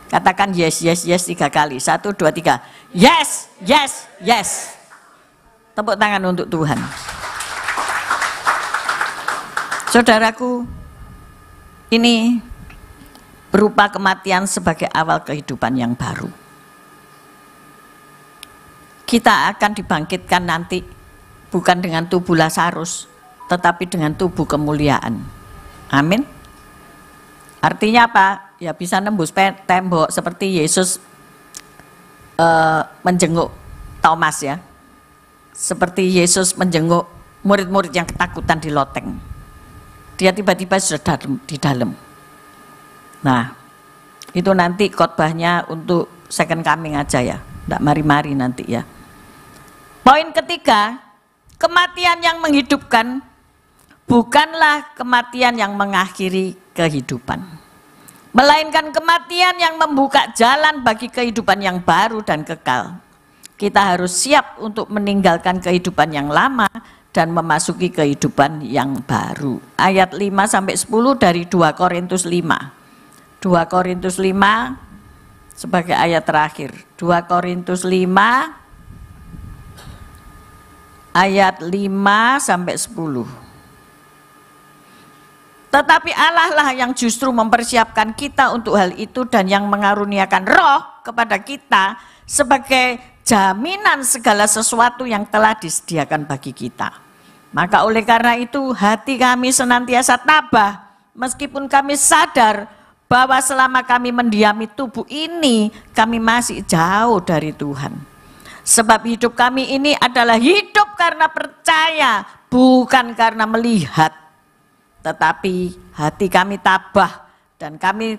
Katakan yes, yes, yes 3 kali. 1, 2, 3. Yes, yes, yes. Tepuk tangan untuk Tuhan. Saudaraku, ini berupa kematian sebagai awal kehidupan yang baru. Kita akan dibangkitkan nanti bukan dengan tubuh Lazarus, tetapi dengan tubuh kemuliaan. Amin. Artinya apa? Ya bisa nembus tembok seperti Yesus menjenguk Thomas ya. Seperti Yesus menjenguk murid-murid yang ketakutan di loteng. Dia tiba-tiba sudah di dalam. Nah, itu nanti khotbahnya untuk second coming aja ya, tidak mari-mari nanti ya. Poin ketiga, kematian yang menghidupkan bukanlah kematian yang mengakhiri kehidupan, melainkan kematian yang membuka jalan bagi kehidupan yang baru dan kekal. Kita harus siap untuk meninggalkan kehidupan yang lama dan memasuki kehidupan yang baru. Ayat 5-10 dari 2 Korintus 5. 2 Korintus 5 sebagai ayat terakhir. 2 Korintus 5 ayat 5 sampai 10. Tetapi Allah lah yang justru mempersiapkan kita untuk hal itu dan yang mengaruniakan roh kepada kita sebagai jaminan segala sesuatu yang telah disediakan bagi kita. Maka oleh karena itu hati kami senantiasa tabah meskipun kami sadar bahwa selama kami mendiami tubuh ini kami masih jauh dari Tuhan. Sebab hidup kami ini adalah hidup karena percaya, bukan karena melihat. Tetapi hati kami tabah dan kami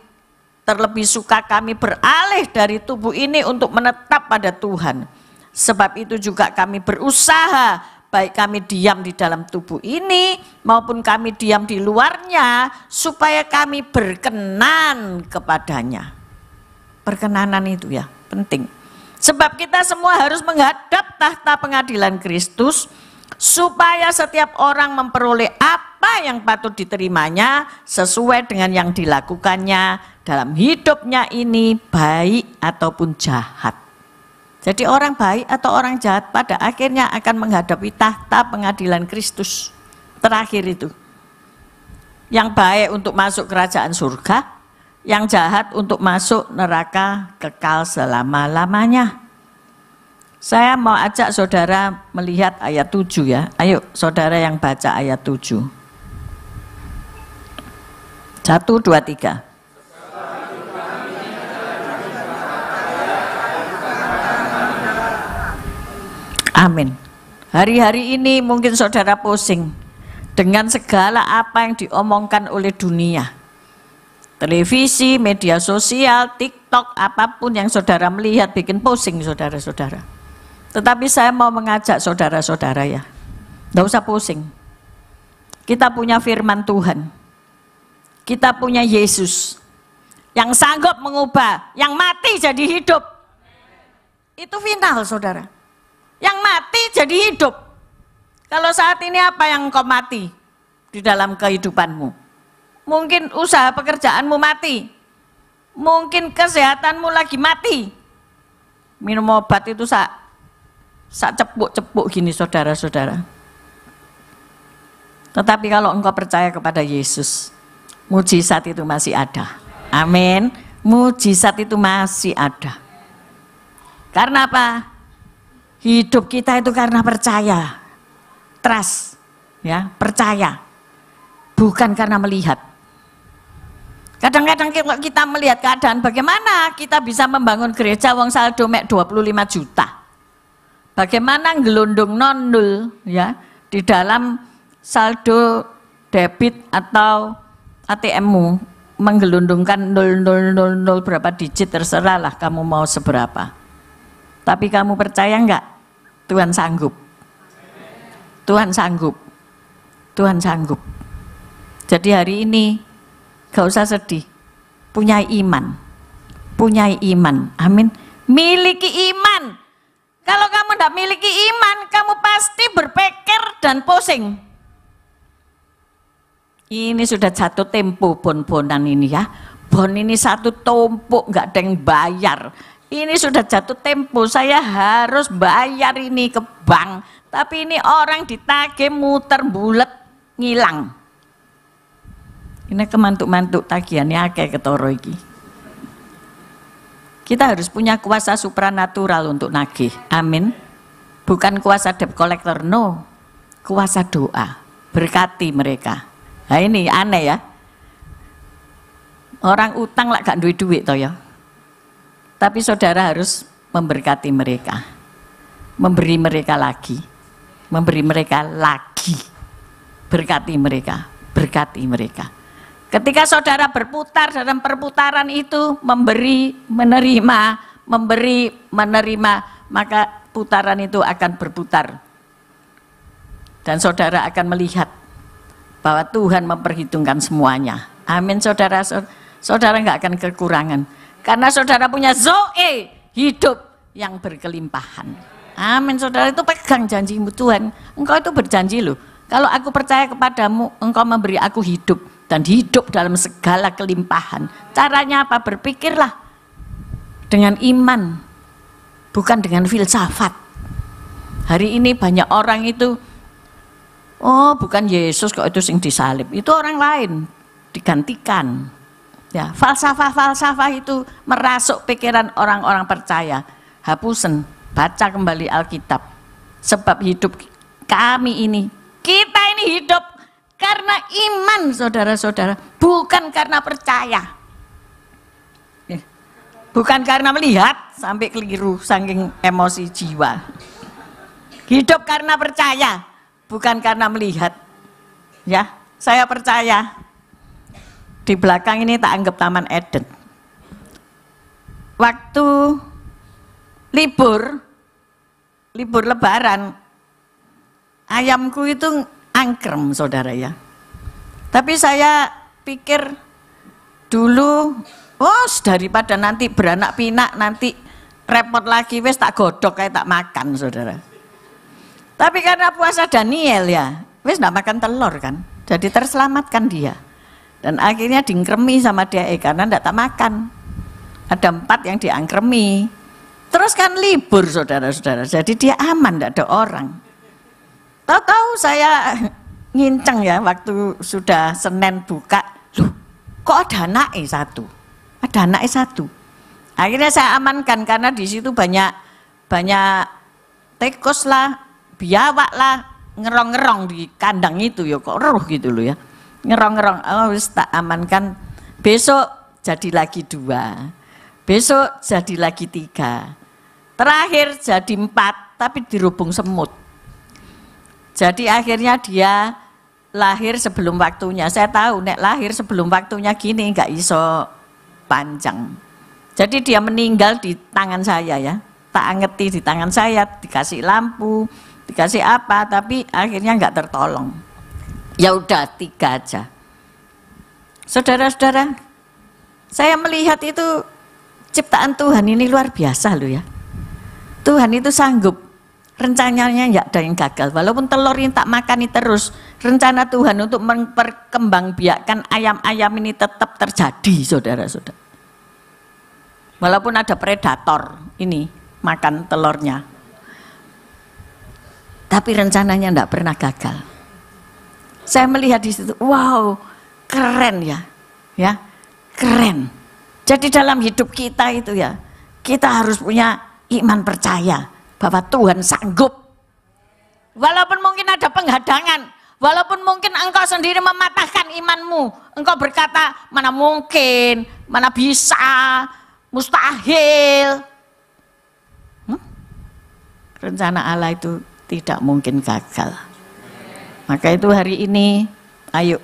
terlebih suka kami beralih dari tubuh ini untuk menetap pada Tuhan. Sebab itu juga kami berusaha, baik kami diam di dalam tubuh ini maupun kami diam di luarnya, supaya kami berkenan kepadanya. Perkenanan itu ya penting. Sebab kita semua harus menghadap tahta pengadilan Kristus, supaya setiap orang memperoleh apa yang patut diterimanya sesuai dengan yang dilakukannya dalam hidupnya ini, baik ataupun jahat. Jadi orang baik atau orang jahat pada akhirnya akan menghadapi tahta pengadilan Kristus. Terakhir itu. Yang baik untuk masuk kerajaan surga, yang jahat untuk masuk neraka kekal selama-lamanya. Saya mau ajak saudara melihat ayat 7 ya. Ayo saudara yang baca ayat 7. 1, 2, 3. Amin. Hari-hari ini mungkin saudara pusing dengan segala apa yang diomongkan oleh dunia. Televisi, media sosial, TikTok, apapun yang saudara melihat bikin pusing saudara-saudara. Tetapi saya mau mengajak saudara-saudara ya, tidak usah pusing. Kita punya firman Tuhan. Kita punya Yesus yang sanggup mengubah, yang mati jadi hidup. Itu final saudara. Yang mati jadi hidup. Kalau saat ini apa yang engkau mati di dalam kehidupanmu? Mungkin usaha pekerjaanmu mati. Mungkin kesehatanmu lagi mati. Minum obat itu sak cepuk-cepuk gini saudara-saudara. Tetapi kalau engkau percaya kepada Yesus, mujizat itu masih ada. Amin. Mujizat itu masih ada. Karena apa? Hidup kita itu karena percaya, trust, ya, percaya, bukan karena melihat. Kadang-kadang kita melihat keadaan bagaimana kita bisa membangun gereja wong saldo mek 25 juta. Bagaimana gelondong non-nol ya di dalam saldo debit atau ATM-mu menggelondongkan 0000 berapa digit terserah lah kamu mau seberapa. Tapi kamu percaya enggak? Tuhan sanggup. Tuhan sanggup. Tuhan sanggup. Jadi hari ini gak usah sedih. Punya iman. Punya iman. Amin. Miliki iman. Kalau kamu tidak miliki iman, kamu pasti berpikir dan pusing. Ini sudah jatuh tempo bon-bonan ini ya. Bon ini satu tumpuk, nggak ada yang bayar. Ini sudah jatuh tempo, saya harus bayar ini ke bank. Tapi ini orang ditagih muter bulet ngilang. Ini kemantuk-mantuk tagihannya akeh ketoro iki. Kita harus punya kuasa supranatural untuk nagih. Amin. Bukan kuasa debt collector, no. Kuasa doa. Berkati mereka. Nah ini aneh ya. Orang utang lah gak duit-duit toh ya. Tapi saudara harus memberkati mereka. Memberi mereka lagi. Memberi mereka lagi. Berkati mereka. Berkati mereka. Ketika saudara berputar dalam perputaran itu, memberi, menerima, memberi, menerima, maka putaran itu akan berputar. Dan saudara akan melihat bahwa Tuhan memperhitungkan semuanya. Amin saudara. Saudara nggak akan kekurangan. Karena saudara punya Zoe, hidup yang berkelimpahan. Amin saudara, itu pegang janjimu Tuhan. Engkau itu berjanji loh. Kalau aku percaya kepadamu, engkau memberi aku hidup dan hidup dalam segala kelimpahan. Caranya apa? Berpikirlah dengan iman, bukan dengan filsafat. Hari ini banyak orang itu, oh bukan Yesus kok itu sing disalib, itu orang lain digantikan. Ya, falsafah-falsafah itu merasuk pikiran orang-orang percaya. Hapusen, baca kembali Alkitab. Sebab hidup kami ini, kita ini hidup karena iman, saudara-saudara, bukan karena percaya. Bukan karena melihat sampai keliru saking emosi jiwa. Hidup karena percaya, bukan karena melihat. Ya, saya percaya. Di belakang ini tak anggap Taman Eden. Waktu libur lebaran, ayamku itu angkrem, saudara ya. Tapi saya pikir dulu, oh daripada nanti beranak pinak, nanti repot lagi, wes tak godok kayak tak makan, saudara. Tapi karena puasa Daniel ya, wes nggak makan telur kan, jadi terselamatkan dia. Dan akhirnya diangkremi sama dia, karena nggak tak makan. Ada 4 yang diangkremi. Terus kan libur, saudara-saudara, jadi dia aman, nggak ada orang. Tahu-tahu saya nginceng ya, waktu sudah Senin buka, loh kok ada anaknya satu? Ada anaknya satu. Akhirnya saya amankan karena di situ banyak tikus lah, biawak lah, ngerong-ngerong di kandang itu ya, kok ruh gitu loh ya. Ngerong-ngerong, oh wis tak amankan. Besok jadi lagi 2, besok jadi lagi 3, terakhir jadi 4, tapi dirubung semut. Jadi akhirnya dia lahir sebelum waktunya. Saya tahu nek lahir sebelum waktunya gini nggak iso panjang. Jadi dia meninggal di tangan saya ya, tak angeti di tangan saya, dikasih lampu, dikasih apa, tapi akhirnya nggak tertolong. Ya udah 3 aja. Saudara-saudara, saya melihat itu ciptaan Tuhan ini luar biasa loh ya. Tuhan itu sanggup, rencananya nggak ada yang gagal. Walaupun telur ini tak makani terus, rencana Tuhan untuk memperkembangbiakkan ayam-ayam ini tetap terjadi, saudara-saudara. Walaupun ada predator ini makan telurnya, tapi rencananya nggak pernah gagal. Saya melihat di situ, wow, keren ya, keren. Jadi dalam hidup kita itu ya, kita harus punya iman percaya bahwa Tuhan sanggup. Walaupun mungkin ada penghadangan, walaupun mungkin engkau sendiri mematahkan imanmu, engkau berkata mana mungkin, mana bisa, mustahil. Rencana Allah itu tidak mungkin gagal. Maka itu hari ini, ayo,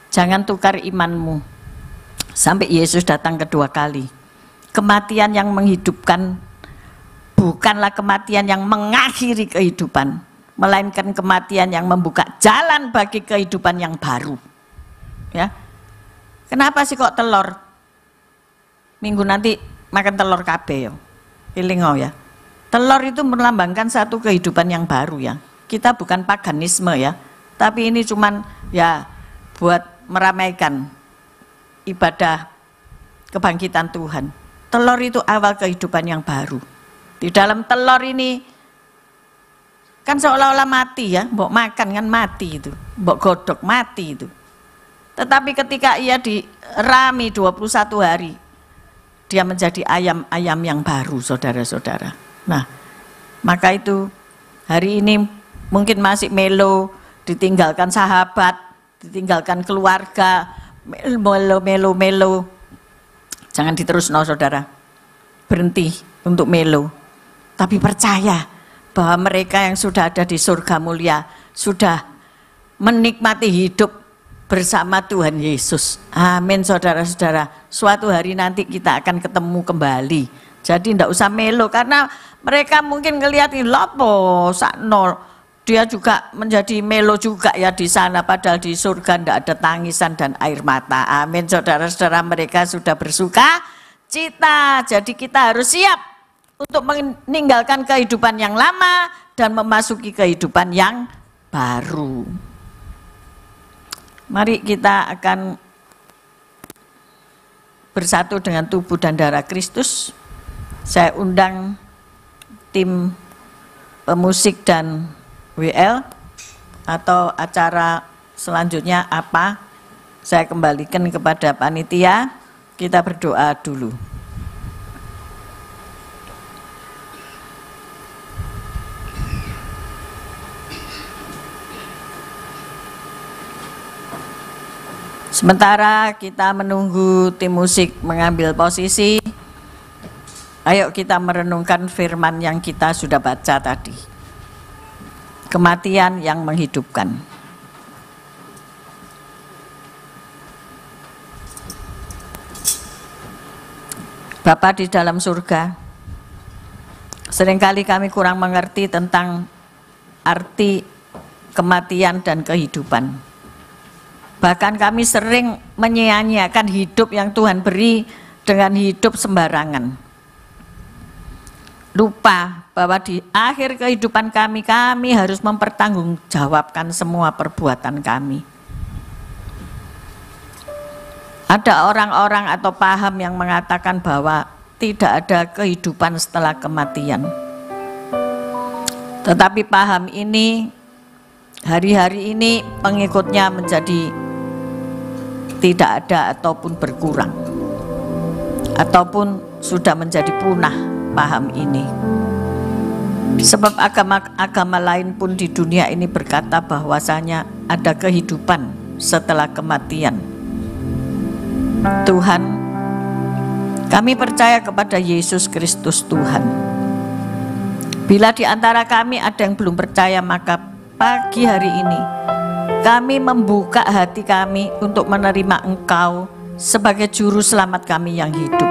jangan tukar imanmu sampai Yesus datang kedua kali. Kematian yang menghidupkan bukanlah kematian yang mengakhiri kehidupan, melainkan kematian yang membuka jalan bagi kehidupan yang baru. Ya, kenapa sih kok telur? Minggu nanti makan telur kabeh yo, ilingo ya. Telur itu melambangkan satu kehidupan yang baru ya. Kita bukan paganisme ya, tapi ini cuman ya buat meramaikan ibadah kebangkitan Tuhan. Telur itu awal kehidupan yang baru. Di dalam telur ini kan seolah-olah mati ya, mbok makan kan mati itu, mbok godok mati itu. Tetapi ketika ia dirami 21 hari, dia menjadi ayam-ayam yang baru, saudara-saudara. Nah, maka itu hari ini mungkin masih melo, ditinggalkan sahabat, ditinggalkan keluarga, melo. Jangan diterus, no saudara. Berhenti untuk melo. Tapi percaya bahwa mereka yang sudah ada di surga mulia, sudah menikmati hidup bersama Tuhan Yesus. Amin, saudara-saudara. Suatu hari nanti kita akan ketemu kembali. Jadi tidak usah melo, karena mereka mungkin ngeliatin lopo, sakno. Dia juga menjadi melo juga ya di sana, padahal di surga tidak ada tangisan dan air mata. Amin, saudara-saudara, mereka sudah bersuka cita. Jadi kita harus siap untuk meninggalkan kehidupan yang lama dan memasuki kehidupan yang baru. Mari kita akan bersatu dengan tubuh dan darah Kristus. Saya undang tim pemusik dan WL atau acara selanjutnya apa, saya kembalikan kepada panitia. Kita berdoa dulu. Sementara kita menunggu tim musik mengambil posisi, ayo kita merenungkan firman yang kita sudah baca tadi. Kematian yang menghidupkan. Bapa di dalam surga, seringkali kami kurang mengerti tentang arti kematian dan kehidupan. Bahkan kami sering menyia-nyiakan hidup yang Tuhan beri dengan hidup sembarangan. Lupa bahwa di akhir kehidupan kami harus mempertanggungjawabkan semua perbuatan kami. Ada orang-orang atau paham yang mengatakan bahwa tidak ada kehidupan setelah kematian. Tetapi paham ini hari-hari ini pengikutnya menjadi tidak ada ataupun berkurang, ataupun sudah menjadi punah paham ini. Sebab agama-agama lain pun di dunia ini berkata bahwasanya ada kehidupan setelah kematian. Tuhan, kami percaya kepada Yesus Kristus Tuhan. Bila di antara kami ada yang belum percaya, maka pagi hari ini kami membuka hati kami untuk menerima Engkau sebagai juru selamat kami yang hidup.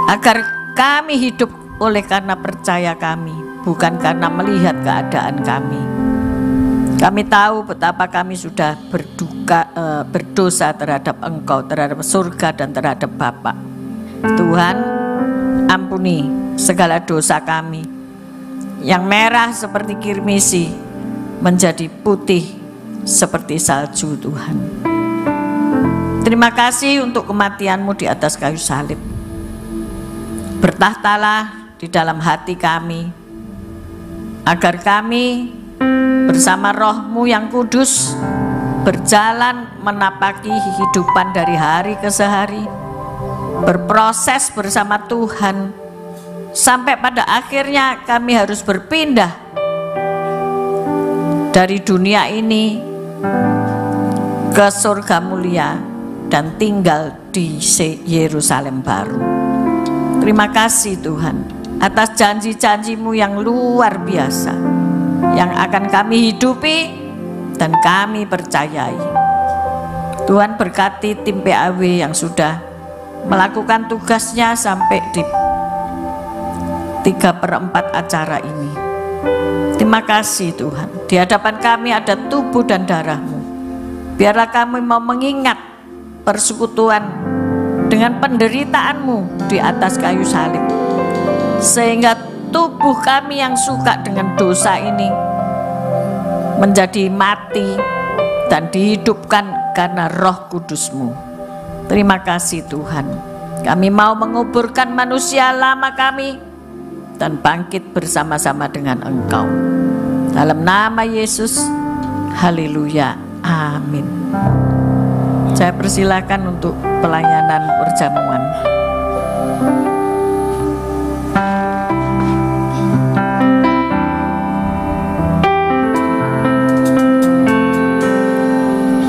Agar kami hidup oleh karena percaya kami, bukan karena melihat keadaan kami. Kami tahu betapa kami sudah berdosa terhadap Engkau, terhadap surga dan terhadap Bapa. Tuhan, ampuni segala dosa kami. Yang merah seperti kirmisi menjadi putih seperti salju, Tuhan. Terima kasih untuk kematian-Mu di atas kayu salib. Bertahtalah di dalam hati kami, agar kami bersama Roh-Mu yang kudus berjalan menapaki kehidupan dari hari ke hari, berproses bersama Tuhan, sampai pada akhirnya kami harus berpindah dari dunia ini ke surga mulia dan tinggal di Yerusalem baru. Terima kasih Tuhan atas janji-janji-Mu yang luar biasa, yang akan kami hidupi dan kami percayai. Tuhan berkati tim PAW yang sudah melakukan tugasnya sampai di 3/4 acara ini. Terima kasih Tuhan. Di hadapan kami ada tubuh dan darah-Mu. Biarlah kami mau mengingat persekutuan dengan penderitaan-Mu di atas kayu salib, sehingga tubuh kami yang suka dengan dosa ini menjadi mati dan dihidupkan karena Roh Kudus-Mu. Terima kasih Tuhan. Kami mau menguburkan manusia lama kami dan bangkit bersama-sama dengan Engkau. Dalam nama Yesus, haleluya, amin. Saya persilakan untuk pelayanan perjamuan.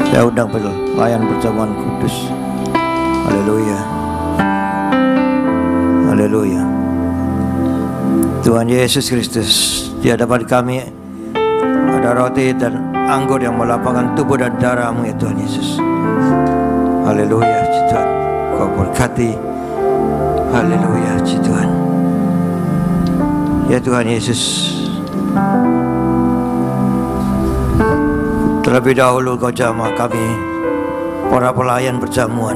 Saya undang pelayan perjamuan kudus. Haleluya, haleluya. Tuhan Yesus Kristus, di hadapan kami ada roti dan anggur yang melapangkan tubuh dan darah-Mu ya Tuhan Yesus. Haleluya, Tuhan, Kau berkati. Haleluya, Tuhan. Ya Tuhan Yesus, terlebih dahulu Kau jamah kami, para pelayan perjamuan.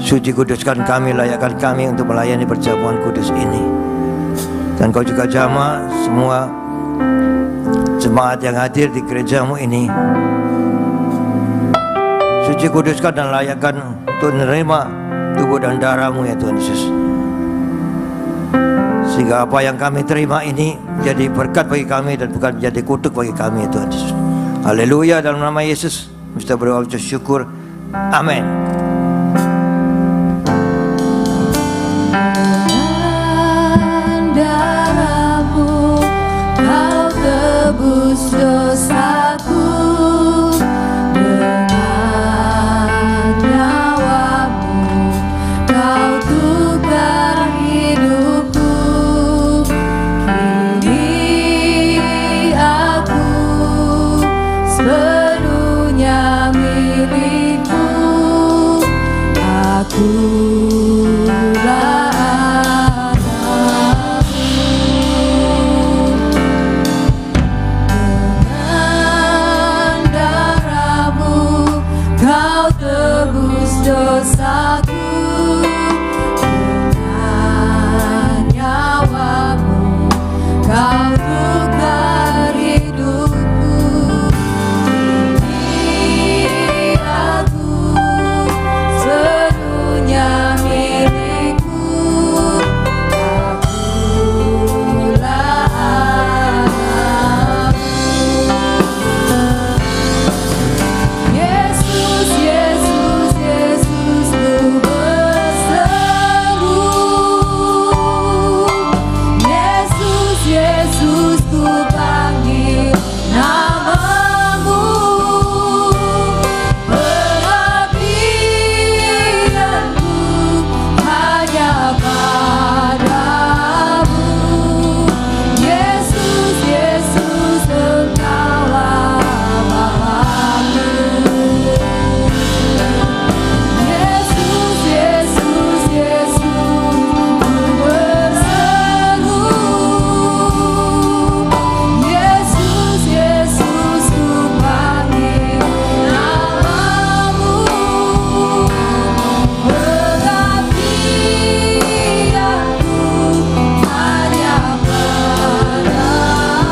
Suci kuduskan kami, layakkan kami untuk melayani perjamuan kudus ini. Dan Kau juga jamah semua jemaat yang hadir di gerejamu ini. Suci, kuduskan dan layakkan untuk menerima tubuh dan darahmu ya Tuhan Yesus. Sehingga apa yang kami terima ini jadi berkat bagi kami dan bukan menjadi kutuk bagi kami ya Tuhan Yesus. Haleluya, dalam nama Yesus kita berdoa syukur. Amin. Darahmu kau tebus dosaku, dengan nyawamu kau tukar hidupku. Kini aku sepenuhnya milikmu. Akulah dosaku, dengan nyawamu kau tukar hidupku. Kini aku sepenuhnya milikmu. Akulah Yesus, Yesus, Yesus, ku berseru. Yesus, Yesus, ku panggil namamu. Pengabdianku hanya padamu. Yesus, Yesus, Engkaulah Bapa-Ku. Yesus, Yesus, Yesus, ku berseru. Yesus, Yesus, ku panggil namamu. Pengabdianku hanya padamu.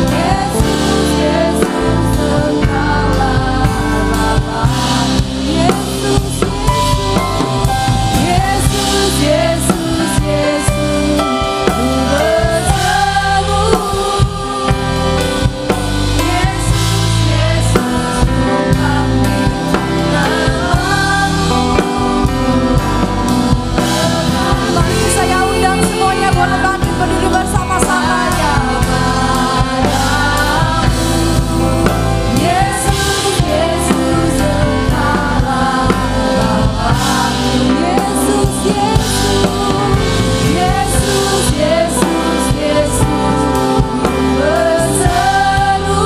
Yesus, Yesus, Engkaulah Bapa-Ku. Yesus, Yesus, Yesus, Yesus, ku berseru. Yesus, Yesus, ku panggil namamu. Mari saya undang semuanya boleh bangkit berdiri bersama-samanya. Yesus, Yesus, Engkaulah Bapa-Ku. Yesus, Yesus, Yesus, Yesus, ku berseru.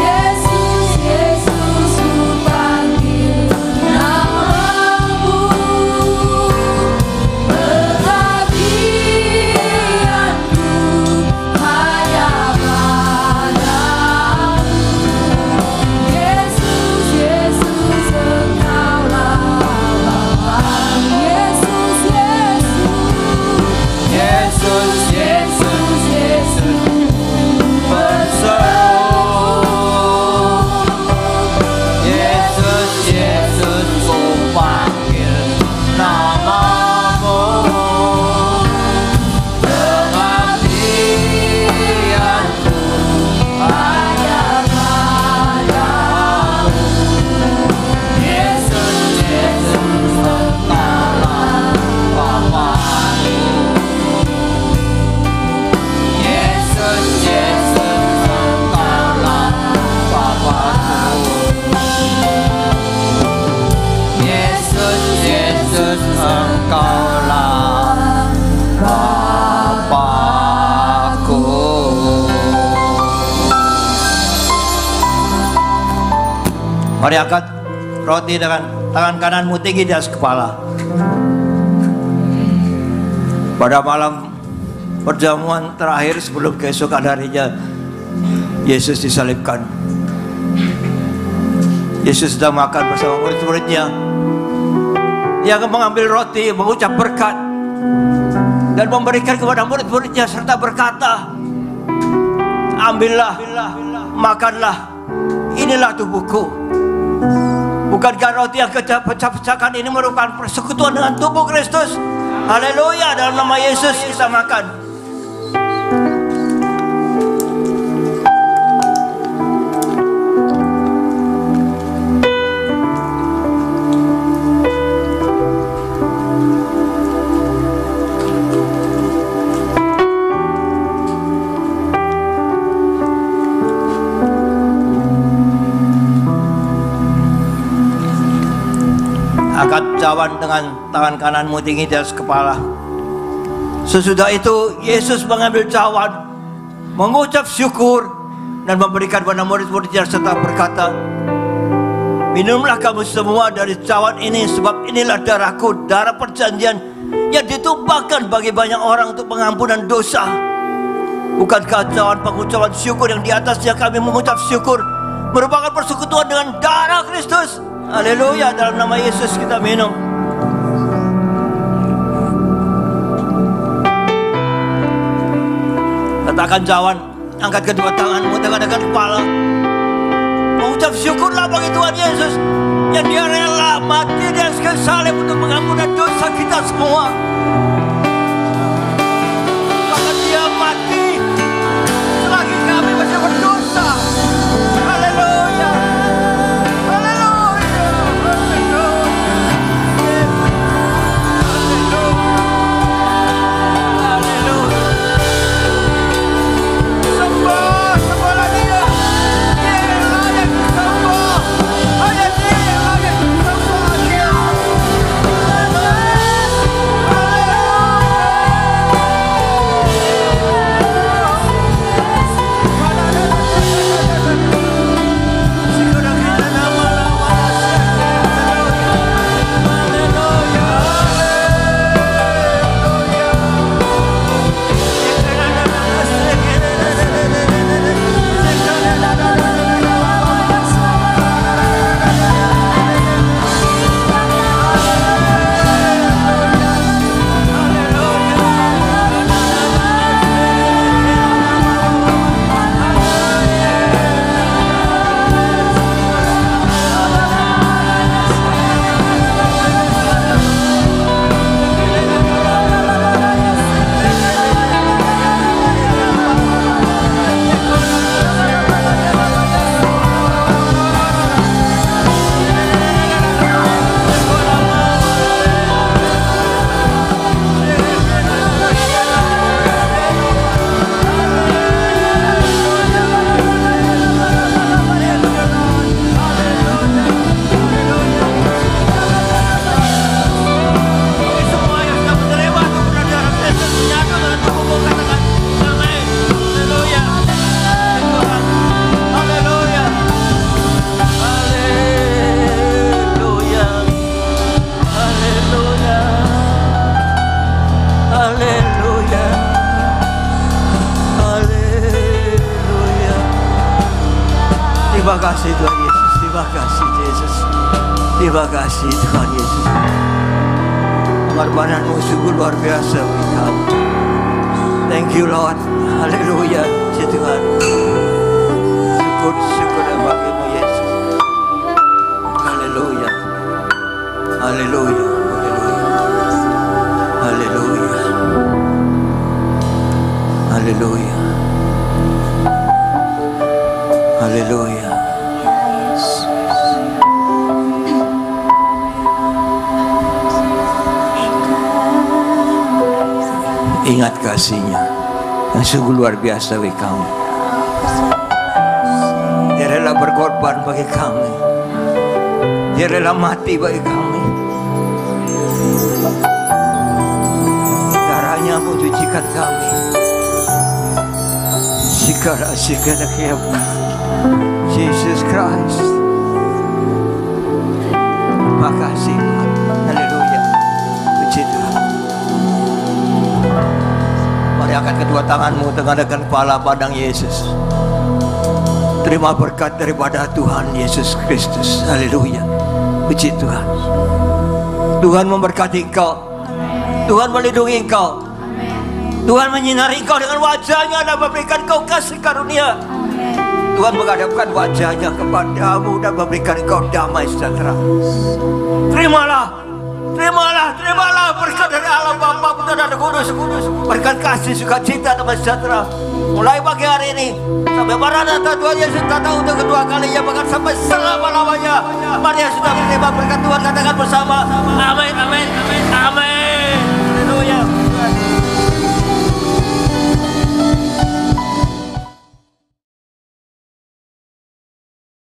Yesus, Yesus, ku panggil namamu. Pengabdianku hanya padamu. Yesus, Yesus, Engkaulah Bapa-Ku. Yesus, Yesus, Yesus, Yesus, berseru. Yesus, Yesus, ku panggil namamu. Pengabdianku hanya padamu. Yesus, Yesus, Engkaulah Bapa-Ku. Yesus, Yesus, Engkaulah Bapa-Ku. Yesus, Yesus, Engkaulah Bapa-Ku. Mari angkat roti dengan tangan kananmu tinggi di atas kepala. Pada malam perjamuan terakhir sebelum keesokan harinya Yesus disalibkan. Yesus sedang makan bersama murid-muridnya. Dia akan mengambil roti, mengucap berkat, dan memberikan kepada murid-muridnya serta berkata, ambillah, makanlah, inilah tubuhku. Bukankah roti yang pecah-pecahkan ini merupakan persekutuan dengan tubuh Kristus? Haleluya, dalam nama Yesus kita makan. Angkat cawan dengan tangan kananmu tinggi di atas kepala. Sesudah itu Yesus mengambil cawan, mengucap syukur dan memberikan kepada murid-muridnya serta berkata, minumlah kamu semua dari cawan ini, sebab inilah darahku, darah perjanjian yang ditumpahkan bagi banyak orang untuk pengampunan dosa. Bukankah cawan pengucapan syukur yang di atasnya kami mengucap syukur merupakan persekutuan dengan darah Kristus? Haleluya, dalam nama Yesus kita minum. Letakkan cawan, angkat kedua tanganmu dengan kepala. Mengucap syukurlah bagi Tuhan Yesus yang dia rela mati di atas kayu salib untuk mengampunkan dosa kita semua. Maka dia mati selagi kami masih berdosa. Haleluya. Terima kasih Tuhan Yesus, terima kasih Yesus, terima kasih Tuhan Yesus. Pengorbanan-Mu sungguh luar biasa bagi kami. Thank you Lord, haleluya, Tuhan. Syukur bagi-Mu Yesus. Haleluya, haleluya, haleluya, haleluya, haleluya, haleluya. Ingat kasih-Nya yang sungguh luar biasa bagi kami. Dia rela berkorban bagi kami. Dia rela mati bagi kami. Darahnya mencucikan kami. Segala kehidupan Jesus Christ. Terima kasih Tuhan. Haleluya. Puji Tuhan. Mari angkat kedua tanganmu dengan kepala pandang Yesus. Terima berkat daripada Tuhan Yesus Kristus. Haleluya. Puji Tuhan. Tuhan memberkati engkau. Tuhan melindungi engkau. Tuhan menyinari engkau dengan wajahnya dan memberikan engkau kasih karunia. Tuhan menghadapkan wajahnya kepadamu dan memberikan engkau damai sejahtera. Terimalah berkat dari Allah Bapa, Putra dan Roh Kudus. Berkat kasih, sukacita, damai sejahtera. Mulai pagi hari ini sampai Maranatha Tuhan Yesus datang untuk kedua kalinya, bahkan sampai selama-lamanya. Mari yang sudah menerima berkat Tuhan katakan bersama, amin.